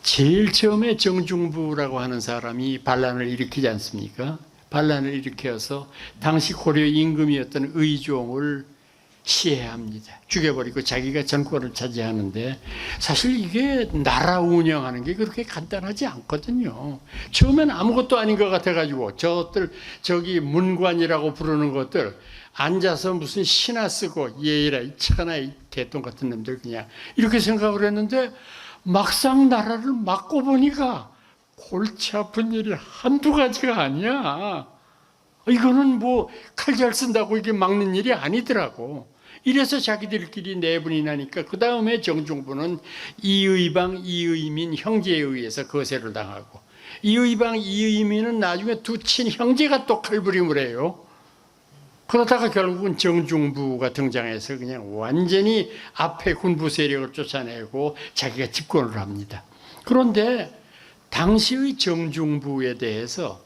제일 처음에 정중부라고 하는 사람이 반란을 일으키지 않습니까? 반란을 일으켜서 당시 고려 임금이었던 의종을 시해합니다. 죽여버리고 자기가 전권을 차지하는데 사실 이게 나라 운영하는 게 그렇게 간단하지 않거든요. 처음엔 아무것도 아닌 것 같아가지고 저기 문관이라고 부르는 것들 앉아서 무슨 시나 쓰고 예의라 이 천하의 개똥 같은 놈들 그냥 이렇게 생각을 했는데 막상 나라를 맡고 보니까 골치 아픈 일이 한두 가지가 아니야. 이거는 뭐 칼 잘 쓴다고 이게 막는 일이 아니더라고. 이래서 자기들끼리 내분이 나니까 그 다음에 정중부는 이의방, 이의민 형제에 의해서 거세를 당하고 이의방, 이의민은 나중에 두 친형제가 또 칼부림을 해요. 그러다가 결국은 정중부가 등장해서 그냥 완전히 앞에 군부 세력을 쫓아내고 자기가 집권을 합니다. 그런데 당시의 정중부에 대해서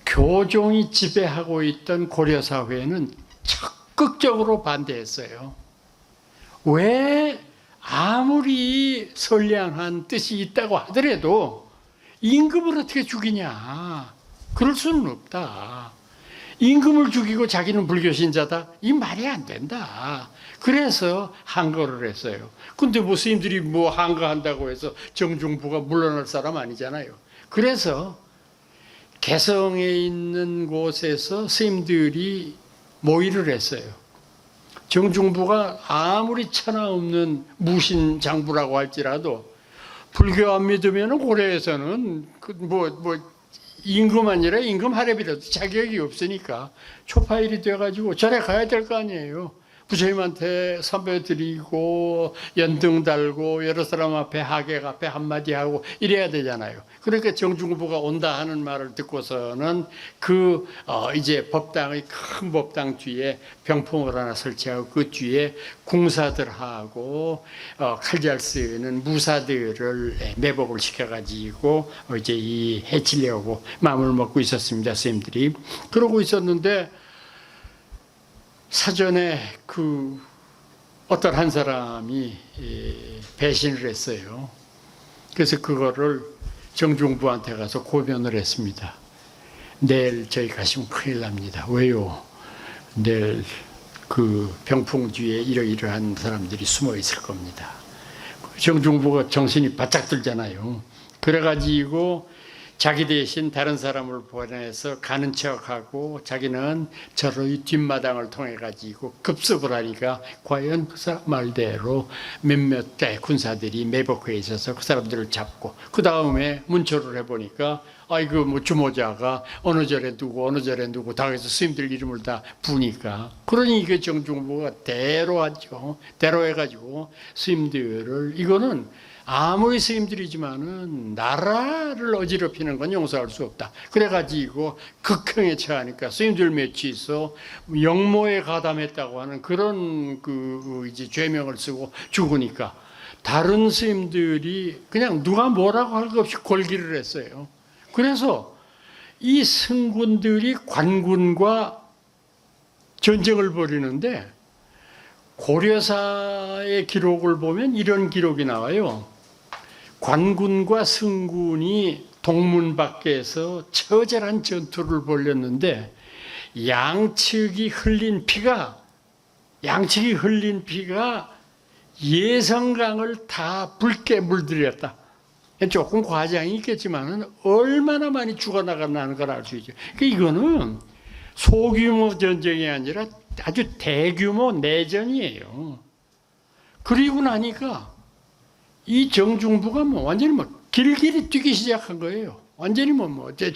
교종이 지배하고 있던 고려 사회는 적극적으로 반대했어요. 왜 아무리 선량한 뜻이 있다고 하더라도 임금을 어떻게 죽이냐? 그럴 수는 없다. 임금을 죽이고 자기는 불교 신자다? 이 말이 안 된다. 그래서 항거를 했어요. 근데 뭐 스님들이 뭐 항거한다고 해서 정중부가 물러날 사람 아니잖아요. 그래서 개성에 있는 곳에서 스님들이 모의를 했어요. 정중부가 아무리 천하 없는 무신장부라고 할지라도 불교 안 믿으면 고려에서는 임금 아니라 임금 하랩이라도 자격이 없으니까 초파일이 돼가지고 절에 가야 될 거 아니에요. 부처님한테 선배 드리고 연등 달고 여러 사람 앞에 하객 앞에 한마디 하고 이래야 되잖아요. 그러니까 정중부가 온다 하는 말을 듣고서는 이제 법당의 큰 법당 뒤에 병풍을 하나 설치하고 그 뒤에 궁사들하고 칼 잘 쓰는 무사들을 매복을 시켜가지고 이제 이 해치려고 마음을 먹고 있었습니다. 선생님들이 그러고 있었는데 사전에 어떤 한 사람이 배신을 했어요. 그래서 그거를 정중부한테 가서 고변을 했습니다. 내일 저희 가시면 큰일 납니다. 왜요? 내일 그 병풍 뒤에 이러이러한 사람들이 숨어 있을 겁니다. 정중부가 정신이 바짝 들잖아요. 그래가지고 자기 대신 다른 사람을 보내서 가는 척하고 자기는 저의 뒷마당을 통해 가지고 급습을 하니까 과연 그 사람 말대로 몇몇 대 군사들이 매복해 있어서 그 사람들을 잡고 그 다음에 문초를 해보니까 아이고 뭐 주모자가 어느 절에 누구 당에서 스님들 이름을 다 부니까 그러니 이게 정중부가 대로하죠. 대로해가지고 스님들을 이거는 아무리 스님들이지만은 나라를 어지럽히는 건 용서할 수 없다. 그래가지고 극형에 처하니까 스님들 몇이 있어 영모에 가담했다고 하는 그런 이제 죄명을 쓰고 죽으니까 다른 스님들이 그냥 누가 뭐라고 할 것 없이 골기를 했어요. 그래서 이 승군들이 관군과 전쟁을 벌이는데 고려사의 기록을 보면 이런 기록이 나와요. 관군과 승군이 동문 밖에서 처절한 전투를 벌였는데 양측이 흘린 피가 예성강을 다 붉게 물들였다. 조금 과장이 있겠지만은 얼마나 많이 죽어나가는 걸 알 수 있죠. 이거는 소규모 전쟁이 아니라 아주 대규모 내전이에요. 그리고 나니까 이 정중부가 완전히 길길이 뛰기 시작한 거예요. 완전히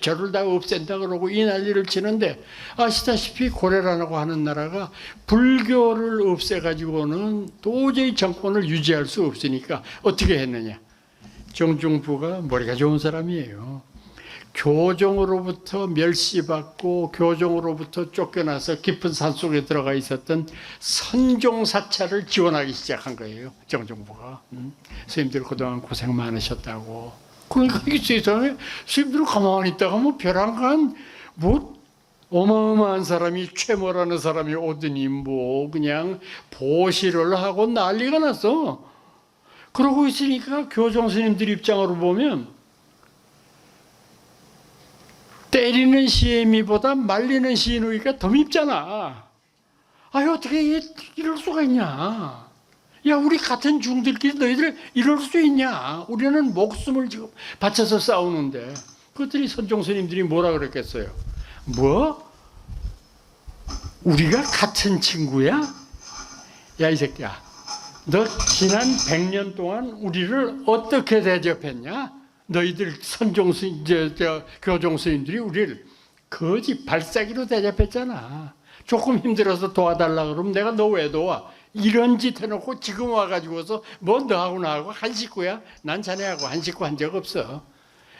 저를 다 없앤다 그러고 이 난리를 치는데 아시다시피 고려라고 하는 나라가 불교를 없애가지고는 도저히 정권을 유지할 수 없으니까 어떻게 했느냐. 정중부가 머리가 좋은 사람이에요. 교종으로부터 멸시받고 교종으로부터 쫓겨나서 깊은 산속에 들어가 있었던 선종사찰을 지원하기 시작한 거예요. 정중부가. 스님들 그동안 고생 많으셨다고. 그러니까 이 세상에 스님들 가만히 있다가 벼랑간 어마어마한 사람이 최모라는 사람이 오더니 그냥 보시를 하고 난리가 났어. 그러고 있으니까 교종 스님들 입장으로 보면 때리는 시애미보다 말리는 시누이가 더 밉잖아. 아유, 어떻게 이럴 수가 있냐. 야, 우리 같은 중들끼리 너희들 이럴 수 있냐. 우리는 목숨을 지금 바쳐서 싸우는데. 그것들이 선종 스님들이 뭐라 그랬겠어요? 뭐? 우리가 같은 친구야? 야, 이 새끼야. 너 지난 100년 동안 우리를 어떻게 대접했냐? 너희들 선종 스님, 교종 스님들이 우리를 거지 발사기로 대접했잖아. 조금 힘들어서 도와달라 그러면 내가 너 왜 도와? 이런 짓 해놓고 지금 와가지고서 뭐 너하고 나하고 한 식구야? 난 자네하고 한 식구 한 적 없어.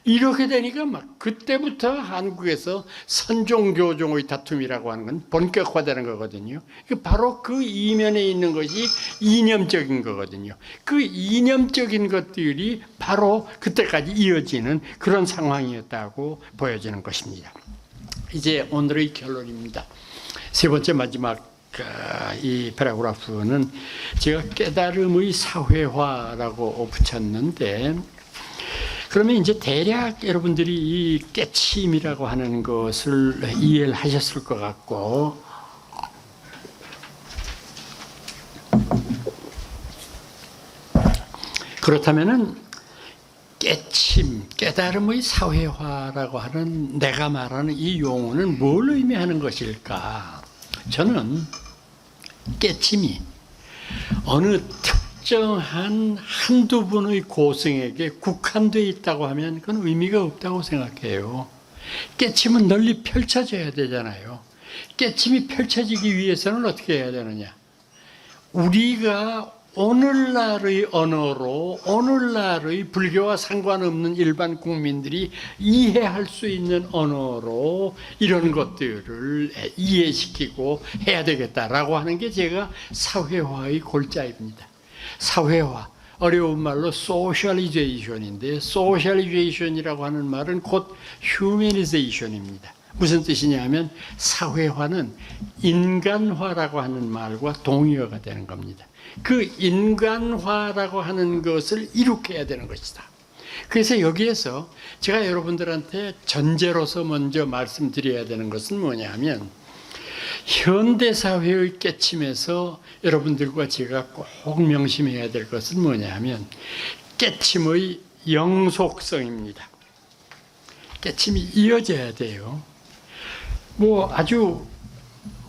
이렇게 되니까 막 그때부터 한국에서 선종교종의 다툼이라고 하는 건 본격화되는 거거든요. 바로 그 이면에 있는 것이 이념적인 거거든요. 그 이념적인 것들이 바로 그때까지 이어지는 그런 상황이었다고 보여지는 것입니다. 이제 오늘의 결론입니다. 세 번째 마지막 이 패러그래프는 제가 깨달음의 사회화라고 붙였는데, 그러면 이제 대략 여러분들이 이 깨침이라고 하는 것을 이해를 하셨을 것 같고, 그렇다면은 깨침, 깨달음의 사회화라고 하는 내가 말하는 이 용어는 뭘 의미하는 것일까? 저는 깨침이 어느 특정한 한두 분의 고승에게 국한되어 있다고 하면 그건 의미가 없다고 생각해요. 깨침은 널리 펼쳐져야 되잖아요. 깨침이 펼쳐지기 위해서는 어떻게 해야 되느냐? 우리가 오늘날의 언어로 오늘날의 불교와 상관없는 일반 국민들이 이해할 수 있는 언어로 이런 것들을 이해시키고 해야 되겠다라고 하는 게 제가 사회화의 골자입니다. 사회화, 어려운 말로 소셜리제이션인데, 소셜리제이션이라고 하는 말은 곧 휴머니제이션입니다. 무슨 뜻이냐면 사회화는 인간화라고 하는 말과 동의어가 되는 겁니다. 그 인간화라고 하는 것을 이룩해야 되는 것이다. 그래서 여기에서 제가 여러분들한테 전제로서 먼저 말씀드려야 되는 것은 뭐냐면, 현대사회의 깨침에서 여러분들과 제가 꼭 명심해야 될 것은 뭐냐면 깨침의 영속성입니다. 깨침이 이어져야 돼요. 뭐 아주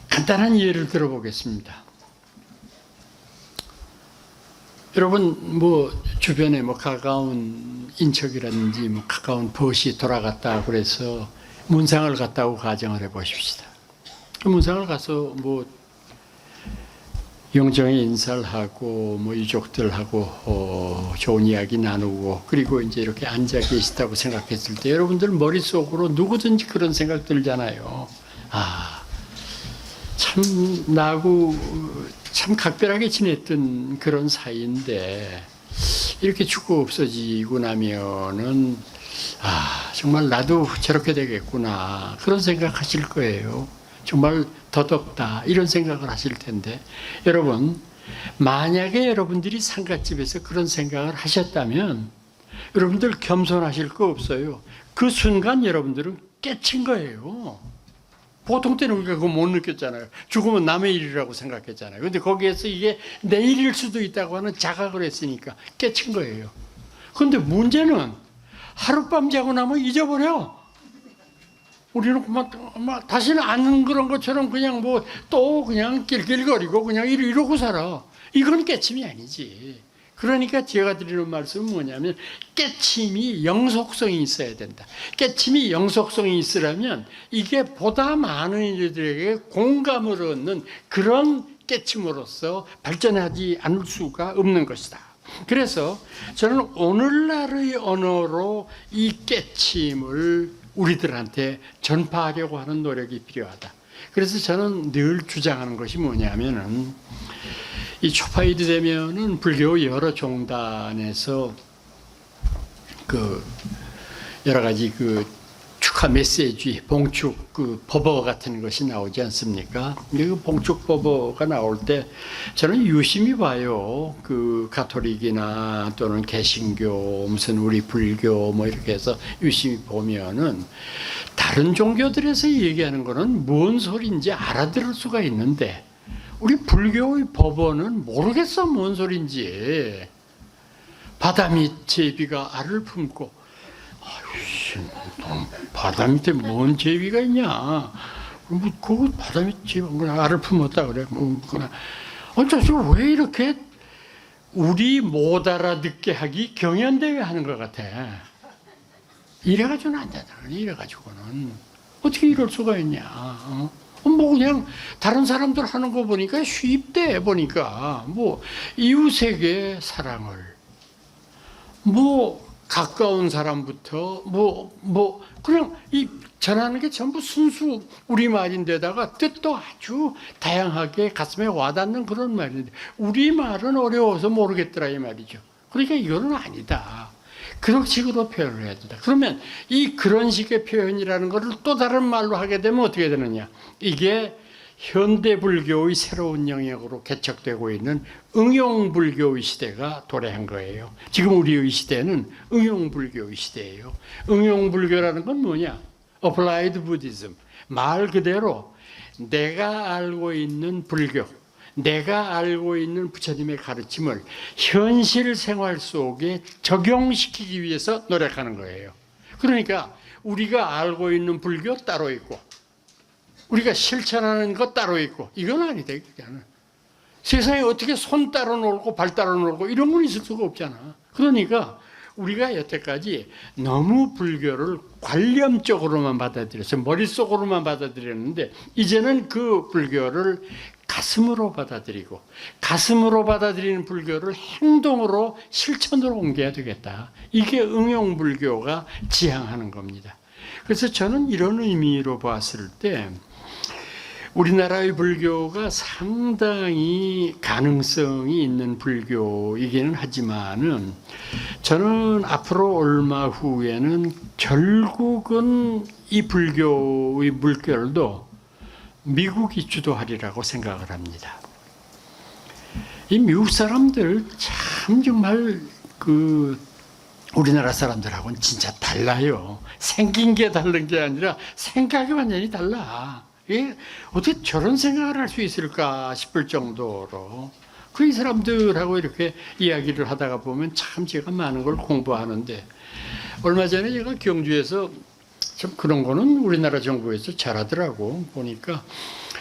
간단한 예를 들어보겠습니다. 여러분 뭐 주변에 뭐 가까운 인척이라든지 뭐 가까운 벗이 돌아갔다 그래서 문상을 갔다고 가정을 해 보십시다. 그 문상을 가서 뭐 영정에 인사를 하고 뭐 유족들하고 좋은 이야기 나누고 그리고 이제 이렇게 앉아 계시다고 생각했을 때 여러분들 머릿속으로 누구든지 그런 생각 들잖아요. 아, 참 나하고 참 각별하게 지냈던 그런 사이인데 이렇게 죽고 없어지고 나면은 아, 정말 나도 저렇게 되겠구나 그런 생각하실 거예요. 정말 더덥다 이런 생각을 하실 텐데, 여러분 만약에 여러분들이 상갓집에서 그런 생각을 하셨다면 여러분들 겸손하실 거 없어요. 그 순간 여러분들은 깨친 거예요. 보통 때는 우리가 그거 못 느꼈잖아요. 죽으면 남의 일이라고 생각했잖아요. 근데 거기에서 이게 내 일일 수도 있다고 하는 자각을 했으니까 깨친 거예요. 근데 문제는 하룻밤 자고 나면 잊어버려. 우리는 막 다시는 안 그런 것처럼 그냥 뭐 또 그냥 낄낄거리고 그냥 이러고 살아. 이건 깨침이 아니지. 그러니까 제가 드리는 말씀은 뭐냐면 깨침이 영속성이 있어야 된다. 깨침이 영속성이 있으려면 이게 보다 많은 이들에게 공감을 얻는 그런 깨침으로서 발전하지 않을 수가 없는 것이다. 그래서 저는 오늘날의 언어로 이 깨침을 우리들한테 전파하려고 하는 노력이 필요하다. 그래서 저는 늘 주장하는 것이 뭐냐면은 이 초파이드 되면은 불교 여러 종단에서 그 여러 가지 그 축하 메시지, 봉축 그 법어 같은 것이 나오지 않습니까? 그 봉축 법어가 나올 때 저는 유심히 봐요. 그 가톨릭이나 또는 개신교, 무슨 우리 불교 뭐 이렇게 해서 유심히 보면은 다른 종교들에서 얘기하는 거는 뭔 소리인지 알아들을 수가 있는데 우리 불교의 법어는 모르겠어 뭔 소리인지. 바다 밑 제비가 알을 품고 아유, 바다 밑에 뭔 제비가 있냐? 뭐 그거 바다 밑 제비가 알을 품었다 그래. 어쩌지 왜 이렇게 우리 못 알아듣게 하기 경연대회 하는 것 같아. 이래가지고는 안 된다. 이래가지고는 어떻게 이럴 수가 있냐? 뭐 그냥 다른 사람들 하는 거 보니까 쉽대 보니까 뭐 이웃에게 사랑을 뭐 가까운 사람부터 그냥 이 전하는 게 전부 순수 우리말인데다가 뜻도 아주 다양하게 가슴에 와닿는 그런 말인데 우리말은 어려워서 모르겠더라 이 말이죠. 그러니까 이거는 아니다. 그런 식으로 표현을 해야 된다. 그러면 이 그런 식의 표현이라는 것을 또 다른 말로 하게 되면 어떻게 되느냐? 이게 현대 불교의 새로운 영역으로 개척되고 있는 응용 불교의 시대가 도래한 거예요. 지금 우리의 시대는 응용 불교의 시대예요. 응용 불교라는 건 뭐냐? Applied Buddhism. 말 그대로 내가 알고 있는 불교, 내가 알고 있는 부처님의 가르침을 현실 생활 속에 적용시키기 위해서 노력하는 거예요. 그러니까 우리가 알고 있는 불교 따로 있고 우리가 실천하는 것 따로 있고 이건 아니다. 이거는. 세상에 어떻게 손 따로 놀고 발 따로 놀고 이런 건 있을 수가 없잖아. 그러니까 우리가 여태까지 너무 불교를 관념적으로만 받아들여서 머릿속으로만 받아들였는데 이제는 그 불교를 가슴으로 받아들이고 가슴으로 받아들이는 불교를 행동으로 실천으로 옮겨야 되겠다. 이게 응용불교가 지향하는 겁니다. 그래서 저는 이런 의미로 봤을 때 우리나라의 불교가 상당히 가능성이 있는 불교이기는 하지만은 저는 앞으로 얼마 후에는 결국은 이 불교의 물결도 미국이 주도하리라고 생각을 합니다. 이 미국 사람들 참 정말 그 우리나라 사람들하고는 진짜 달라요. 생긴 게 다른 게 아니라 생각이 완전히 달라. 예? 어떻게 저런 생각을 할 수 있을까 싶을 정도로 그 이 사람들하고 이렇게 이야기를 하다가 보면 참 제가 많은 걸 공부하는데 얼마 전에 제가 경주에서 참 그런 거는 우리나라 정부에서 잘하더라고 보니까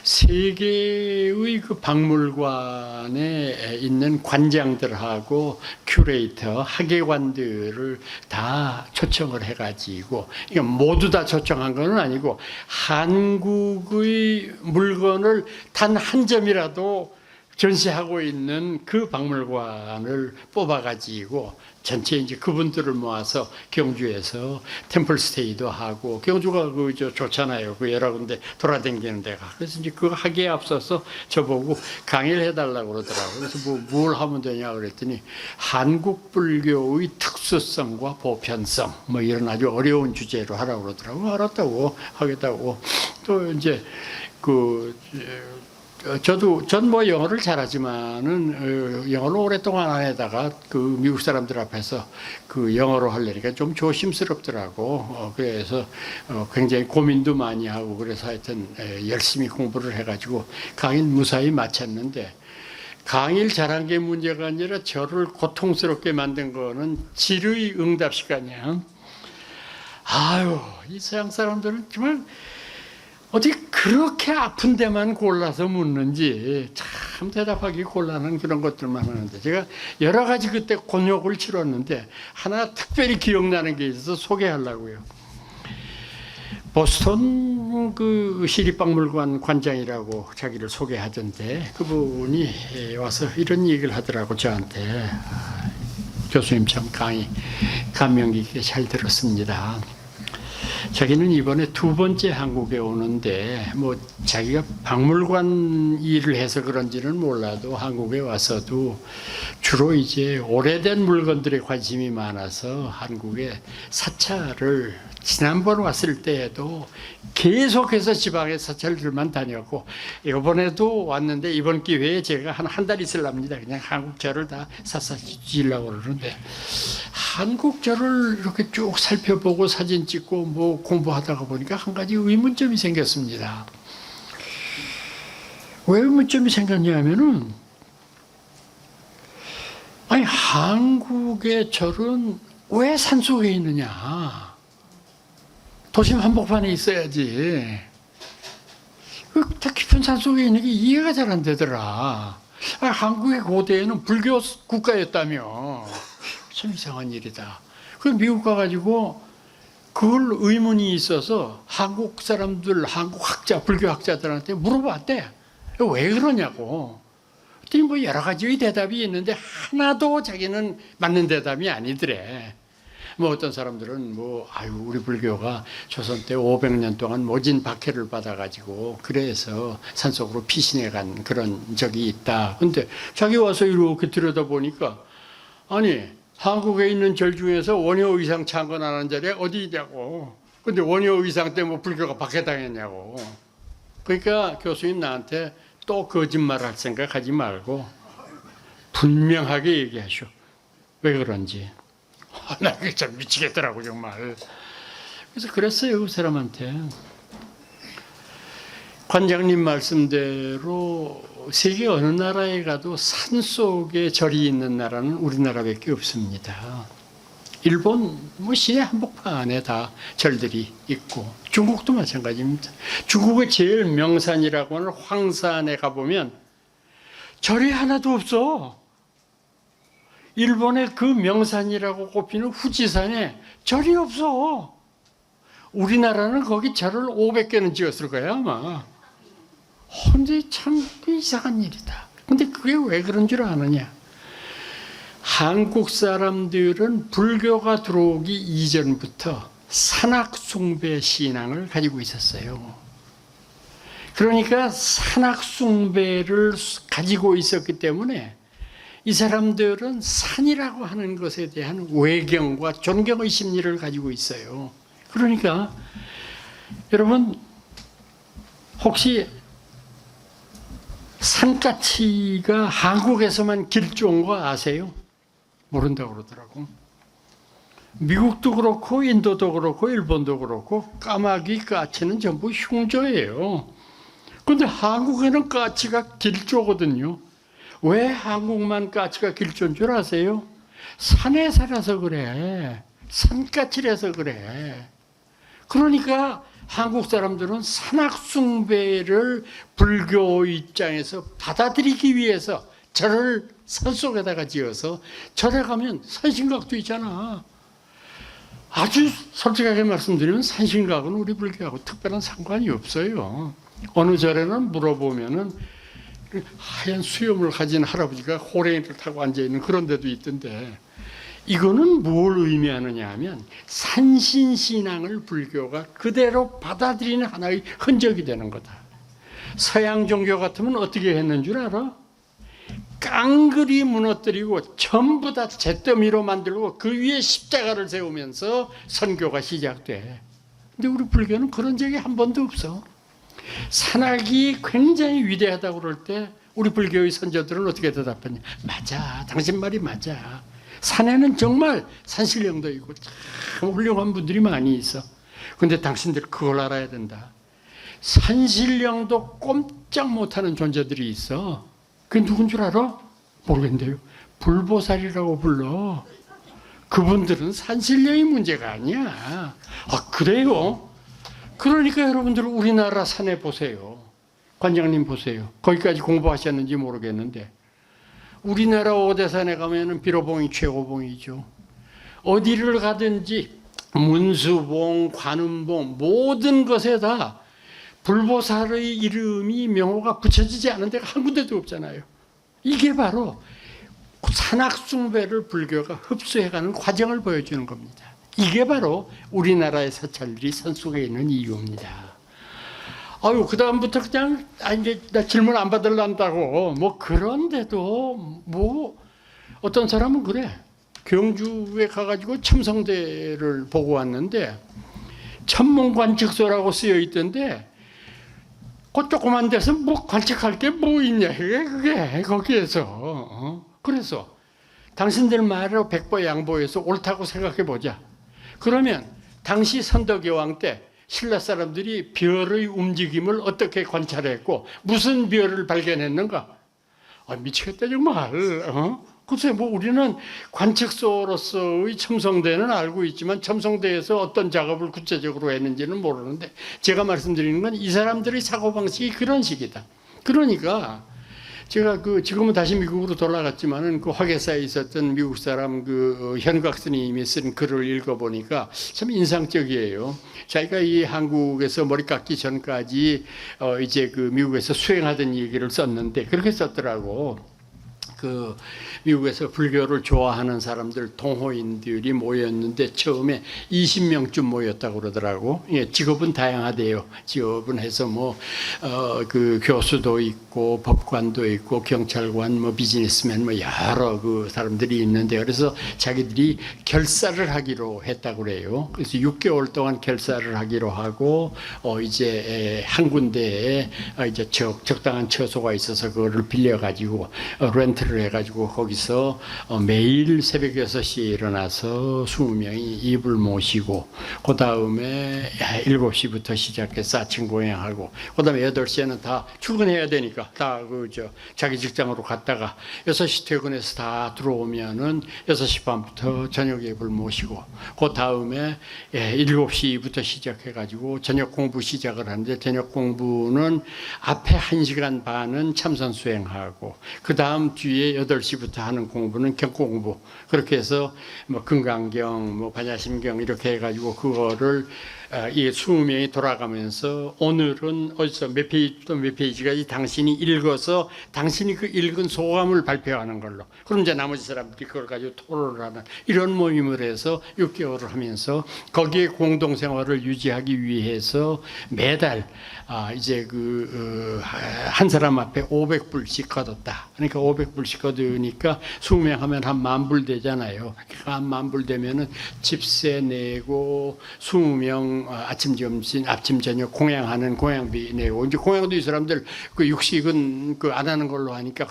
세계의 그 박물관에 있는 관장들하고 큐레이터, 학예관들을 다 초청을 해가지고 이게 모두 다 초청한 건 아니고 한국의 물건을 단 한 점이라도 전시하고 있는 그 박물관을 뽑아가지고 전체 이제 그분들을 모아서 경주에서 템플스테이도 하고 경주가 좋잖아요. 그 여러 군데 돌아다니는 데가. 그래서 이제 그 하기에 앞서서 저보고 강의를 해달라고 그러더라고요. 그래서 뭘 하면 되냐 그랬더니 한국 불교의 특수성과 보편성 뭐 이런 아주 어려운 주제로 하라고 그러더라고요. 알았다고 하겠다고 또 이제 전 뭐 영어를 잘하지만은 영어를 오랫동안 안 하다가 그 미국 사람들 앞에서 그 영어로 하려니까 좀 조심스럽더라고. 그래서 굉장히 고민도 많이 하고 그래서 하여튼 열심히 공부를 해가지고 강의를 무사히 마쳤는데 강의를 잘한 게 문제가 아니라 저를 고통스럽게 만든 거는 질의 응답 시간이야. 아유, 이 서양 사람들은 정말 어떻게 그렇게 아픈 데만 골라서 묻는지 참 대답하기 곤란한 그런 것들만 하는데 제가 여러 가지 그때 곤욕을 치렀는데 하나 특별히 기억나는 게 있어서 소개하려고요. 보스턴 그 시립박물관 관장이라고 자기를 소개하던데 그분이 와서 이런 얘기를 하더라고 저한테. 교수님 참 강의 감명 깊게 잘 들었습니다. 자기는 이번에 두 번째 한국에 오는데 뭐 자기가 박물관 일을 해서 그런지는 몰라도 한국에 와서도 주로 이제 오래된 물건들에 관심이 많아서 한국에 사찰을 지난번 왔을 때에도 계속해서 지방에 사찰들만 다녔고, 이번에도 왔는데 이번 기회에 제가 한 달 있으랍니다. 그냥 한국 절을 다 샅샅이 뒤지려고 그러는데, 한국 절을 이렇게 쭉 살펴보고 사진 찍고 뭐 공부하다가 보니까 한 가지 의문점이 생겼습니다. 왜 의문점이 생겼냐면은, 아니 한국의 절은 왜 산속에 있느냐? 도심 한복판에 있어야지. 더 깊은 산속에 있는 게 이해가 잘 안 되더라. 한국의 고대에는 불교 국가였다며. 참 이상한 일이다. 그 미국 가가지고 그걸 의문이 있어서 한국 사람들, 한국 학자, 불교 학자들한테 물어봤대. 왜 그러냐고. 그랬더니 뭐 여러 가지의 대답이 있는데 하나도 자기는 맞는 대답이 아니더래. 뭐 어떤 사람들은 뭐 우리 불교가 조선 때 500년 동안 모진 박해를 받아가지고 그래서 산속으로 피신해 간 그런 적이 있다. 근데 자기 와서 이렇게 들여다보니까 아니 한국에 있는 절 중에서 원효 의상 창건하는 절에 어디 있냐고. 근데 원효 의상 때문에 불교가 박해당했냐고. 그러니까 교수님 나한테 또 거짓말할 생각하지 말고 분명하게 얘기하시오. 왜 그런지. 나 그게 참 미치겠더라고 정말. 그래서 그랬어요 그 사람한테. 관장님 말씀대로 세계 어느 나라에 가도 산속에 절이 있는 나라는 우리나라밖에 없습니다. 일본 뭐 시내 한복판에 다 절들이 있고 중국도 마찬가지입니다. 중국의 제일 명산이라고 하는 황산에 가보면 절이 하나도 없어. 일본의 그 명산이라고 꼽히는 후지산에 절이 없어. 우리나라는 거기 절을 500개는 지었을 거야 아마. 근데 참 이상한 일이다. 근데 그게 왜 그런 줄 아느냐. 한국 사람들은 불교가 들어오기 이전부터 산악숭배 신앙을 가지고 있었어요. 그러니까 산악숭배를 가지고 있었기 때문에 이 사람들은 산이라고 하는 것에 대한 외경과 존경의 심리를 가지고 있어요. 그러니까 여러분 혹시 산까치가 한국에서만 길조인 거 아세요? 모른다고 그러더라고. 미국도 그렇고 인도도 그렇고 일본도 그렇고 까마귀, 까치는 전부 흉조예요. 그런데 한국에는 까치가 길조거든요. 왜 한국만 까치가 길조인 줄 아세요? 산에 살아서 그래. 산까치라서 그래. 그러니까 한국 사람들은 산악숭배를 불교 입장에서 받아들이기 위해서 절을 산속에다가 지어서 절에 가면 산신각도 있잖아. 아주 솔직하게 말씀드리면 산신각은 우리 불교하고 특별한 상관이 없어요. 어느 절에는 물어보면은 하얀 수염을 가진 할아버지가 호랭이를 타고 앉아있는 그런 데도 있던데, 이거는 뭘 의미하느냐 하면 산신신앙을 불교가 그대로 받아들이는 하나의 흔적이 되는 거다. 서양 종교 같으면 어떻게 했는 줄 알아? 깡그리 무너뜨리고 전부 다 잿더미로 만들고 그 위에 십자가를 세우면서 선교가 시작돼. 근데 우리 불교는 그런 적이 한 번도 없어. 산악이 굉장히 위대하다고 그럴 때 우리 불교의 선조들은 어떻게 대답했냐? 맞아, 당신 말이 맞아. 산에는 정말 산신령도 있고 참 훌륭한 분들이 많이 있어. 근데 당신들 그걸 알아야 된다. 산신령도 꼼짝 못하는 존재들이 있어. 그게 누군 줄 알아? 모르겠는데요. 불보살이라고 불러. 그분들은 산신령이 문제가 아니야. 아, 그래요? 그러니까 여러분들 우리나라 산에 보세요. 관장님 보세요. 거기까지 공부하셨는지 모르겠는데 우리나라 오대산에 가면은 비로봉이 최고봉이죠. 어디를 가든지 문수봉, 관음봉 모든 것에다 불보살의 이름이 명호가 붙여지지 않은 데가 한 군데도 없잖아요. 이게 바로 산악숭배를 불교가 흡수해가는 과정을 보여주는 겁니다. 이게 바로 우리나라의 사찰들이 산속에 있는 이유입니다. 아유, 그 다음부터 그냥 이제 나 질문 안 받을란다고 뭐 그런데도 뭐 어떤 사람은 그래. 경주에 가가지고 첨성대를 보고 왔는데 천문관측소라고 쓰여 있던데 그 조그만 데서 뭐 관측할 게 뭐 있냐 그게 거기에서 그래서 당신들 말로 백보양보해서 옳다고 생각해 보자. 그러면 당시 선덕여왕 때 신라 사람들이 별의 움직임을 어떻게 관찰했고 무슨 별을 발견했는가? 미치겠다 정말. 글쎄 뭐 우리는 관측소로서의 첨성대는 알고 있지만 첨성대에서 어떤 작업을 구체적으로 했는지는 모르는데 제가 말씀드리는 건 이 사람들의 사고방식이 그런 식이다. 그러니까 제가 지금은 다시 미국으로 돌아갔지만은 그 화계사에 있었던 미국 사람 현각 스님이 쓴 글을 읽어보니까 참 인상적이에요. 자기가 이 한국에서 머리 깎기 전까지 이제 미국에서 수행하던 얘기를 썼는데 그렇게 썼더라고. 미국에서 불교를 좋아하는 사람들 동호인들이 모였는데 처음에 20명쯤 모였다고 그러더라고. 예, 직업은 다양하대요. 직업은 해서 교수도 있고 법관도 있고 경찰관 뭐 비즈니스맨 뭐 여러 사람들이 있는데 그래서 자기들이 결사를 하기로 했다고 그래요. 그래서 6개월 동안 결사를 하기로 하고 이제 한 군데에 이제 적당한 처소가 있어서 그거를 빌려 가지고 렌트를 해가지고 거기서 매일 새벽 6시에 일어나서 20명이 이불 모시고 그 다음에 7시부터 시작해서 아침 공양하고 그 다음에 8시에는 다 출근해야 되니까 다 자기 직장으로 갔다가 6시 퇴근해서 다 들어오면은 6시 반부터 저녁 예불 모시고 그 다음에 7시부터 시작해가지고 저녁 공부 시작을 하는데 저녁 공부는 앞에 1시간 반은 참선 수행하고 그 다음 주에 8시부터 하는 공부는 경고 공부. 그렇게 해서 뭐 금강경, 뭐 반야심경 이렇게 해가지고 그거를 이 20명이 돌아가면서 오늘은 어디서 몇 페이지 또 몇 페이지까지 당신이 읽어서 당신이 그 읽은 소감을 발표하는 걸로. 그럼 이제 나머지 사람들이 그걸 가지고 토론을 하는 이런 모임을 해서 6개월을 하면서 거기에 공동생활을 유지하기 위해서 매달 이제 한 사람 앞에 500불씩 걷었다. 그러니까 500불씩 걷으니까 20명 하면 한 10,000불 되잖아요. 한 10,000불 되면은 집세 내고 20명 아침 점심 아침 저녁 공양하는 공양비 내고 이제 공양도 이 사람들 육식은 안 하는 걸로 하니까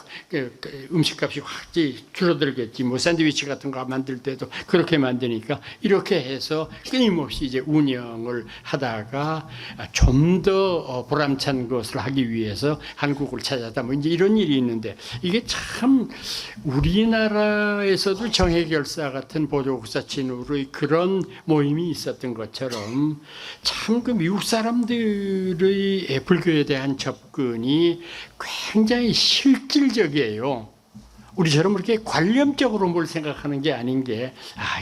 음식값이 확 줄어들겠지. 뭐 샌드위치 같은 거 만들 때도 그렇게 만드니까 이렇게 해서 끊임없이 이제 운영을 하다가 좀 더 보람찬 것을 하기 위해서 한국을 찾았다. 뭐 이제 이런 일이 있는데 이게 참 우리나라에서도 정해결사 같은 보조국사친으로의 그런 모임이 있었던 것처럼 참 미국 사람들의 불교에 대한 접근이 굉장히 실질적이에요. 우리처럼 그렇게 관념적으로 뭘 생각하는 게 아닌 게,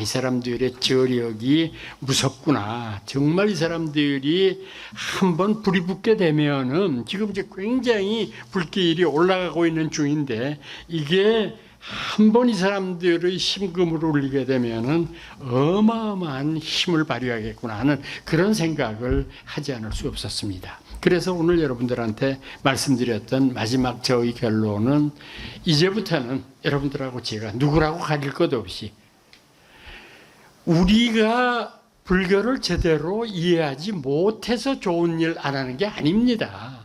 이 사람들의 저력이 무섭구나. 정말 이 사람들이 한번 불이 붙게 되면은, 지금 이제 굉장히 불길이 올라가고 있는 중인데, 이게 한번 이 사람들의 심금을 울리게 되면은 어마어마한 힘을 발휘하겠구나 하는 그런 생각을 하지 않을 수 없었습니다. 그래서 오늘 여러분들한테 말씀드렸던 마지막 저의 결론은 이제부터는 여러분들하고 제가 누구라고 가릴 것 없이 우리가 불교를 제대로 이해하지 못해서 좋은 일 안 하는 게 아닙니다.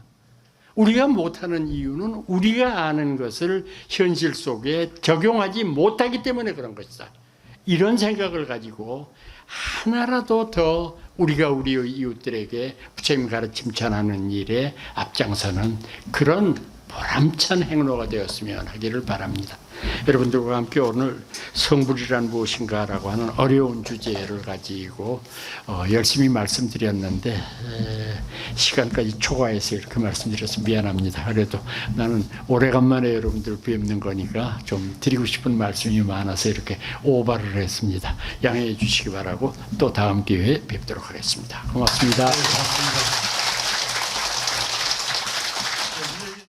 우리가 못하는 이유는 우리가 아는 것을 현실 속에 적용하지 못하기 때문에 그런 것이다. 이런 생각을 가지고 하나라도 더 우리가 우리의 이웃들에게 부처님 가르침 전하는 일에 앞장서는 그런 보람찬 행로가 되었으면 하기를 바랍니다. 여러분들과 함께 오늘 성불이란 무엇인가라고 하는 어려운 주제를 가지고 열심히 말씀드렸는데 시간까지 초과해서 이렇게 말씀드려서 미안합니다. 그래도 나는 오래간만에 여러분들 뵙는 거니까 좀 드리고 싶은 말씀이 많아서 이렇게 오바를 했습니다. 양해해 주시기 바라고 또 다음 기회에 뵙도록 하겠습니다. 고맙습니다.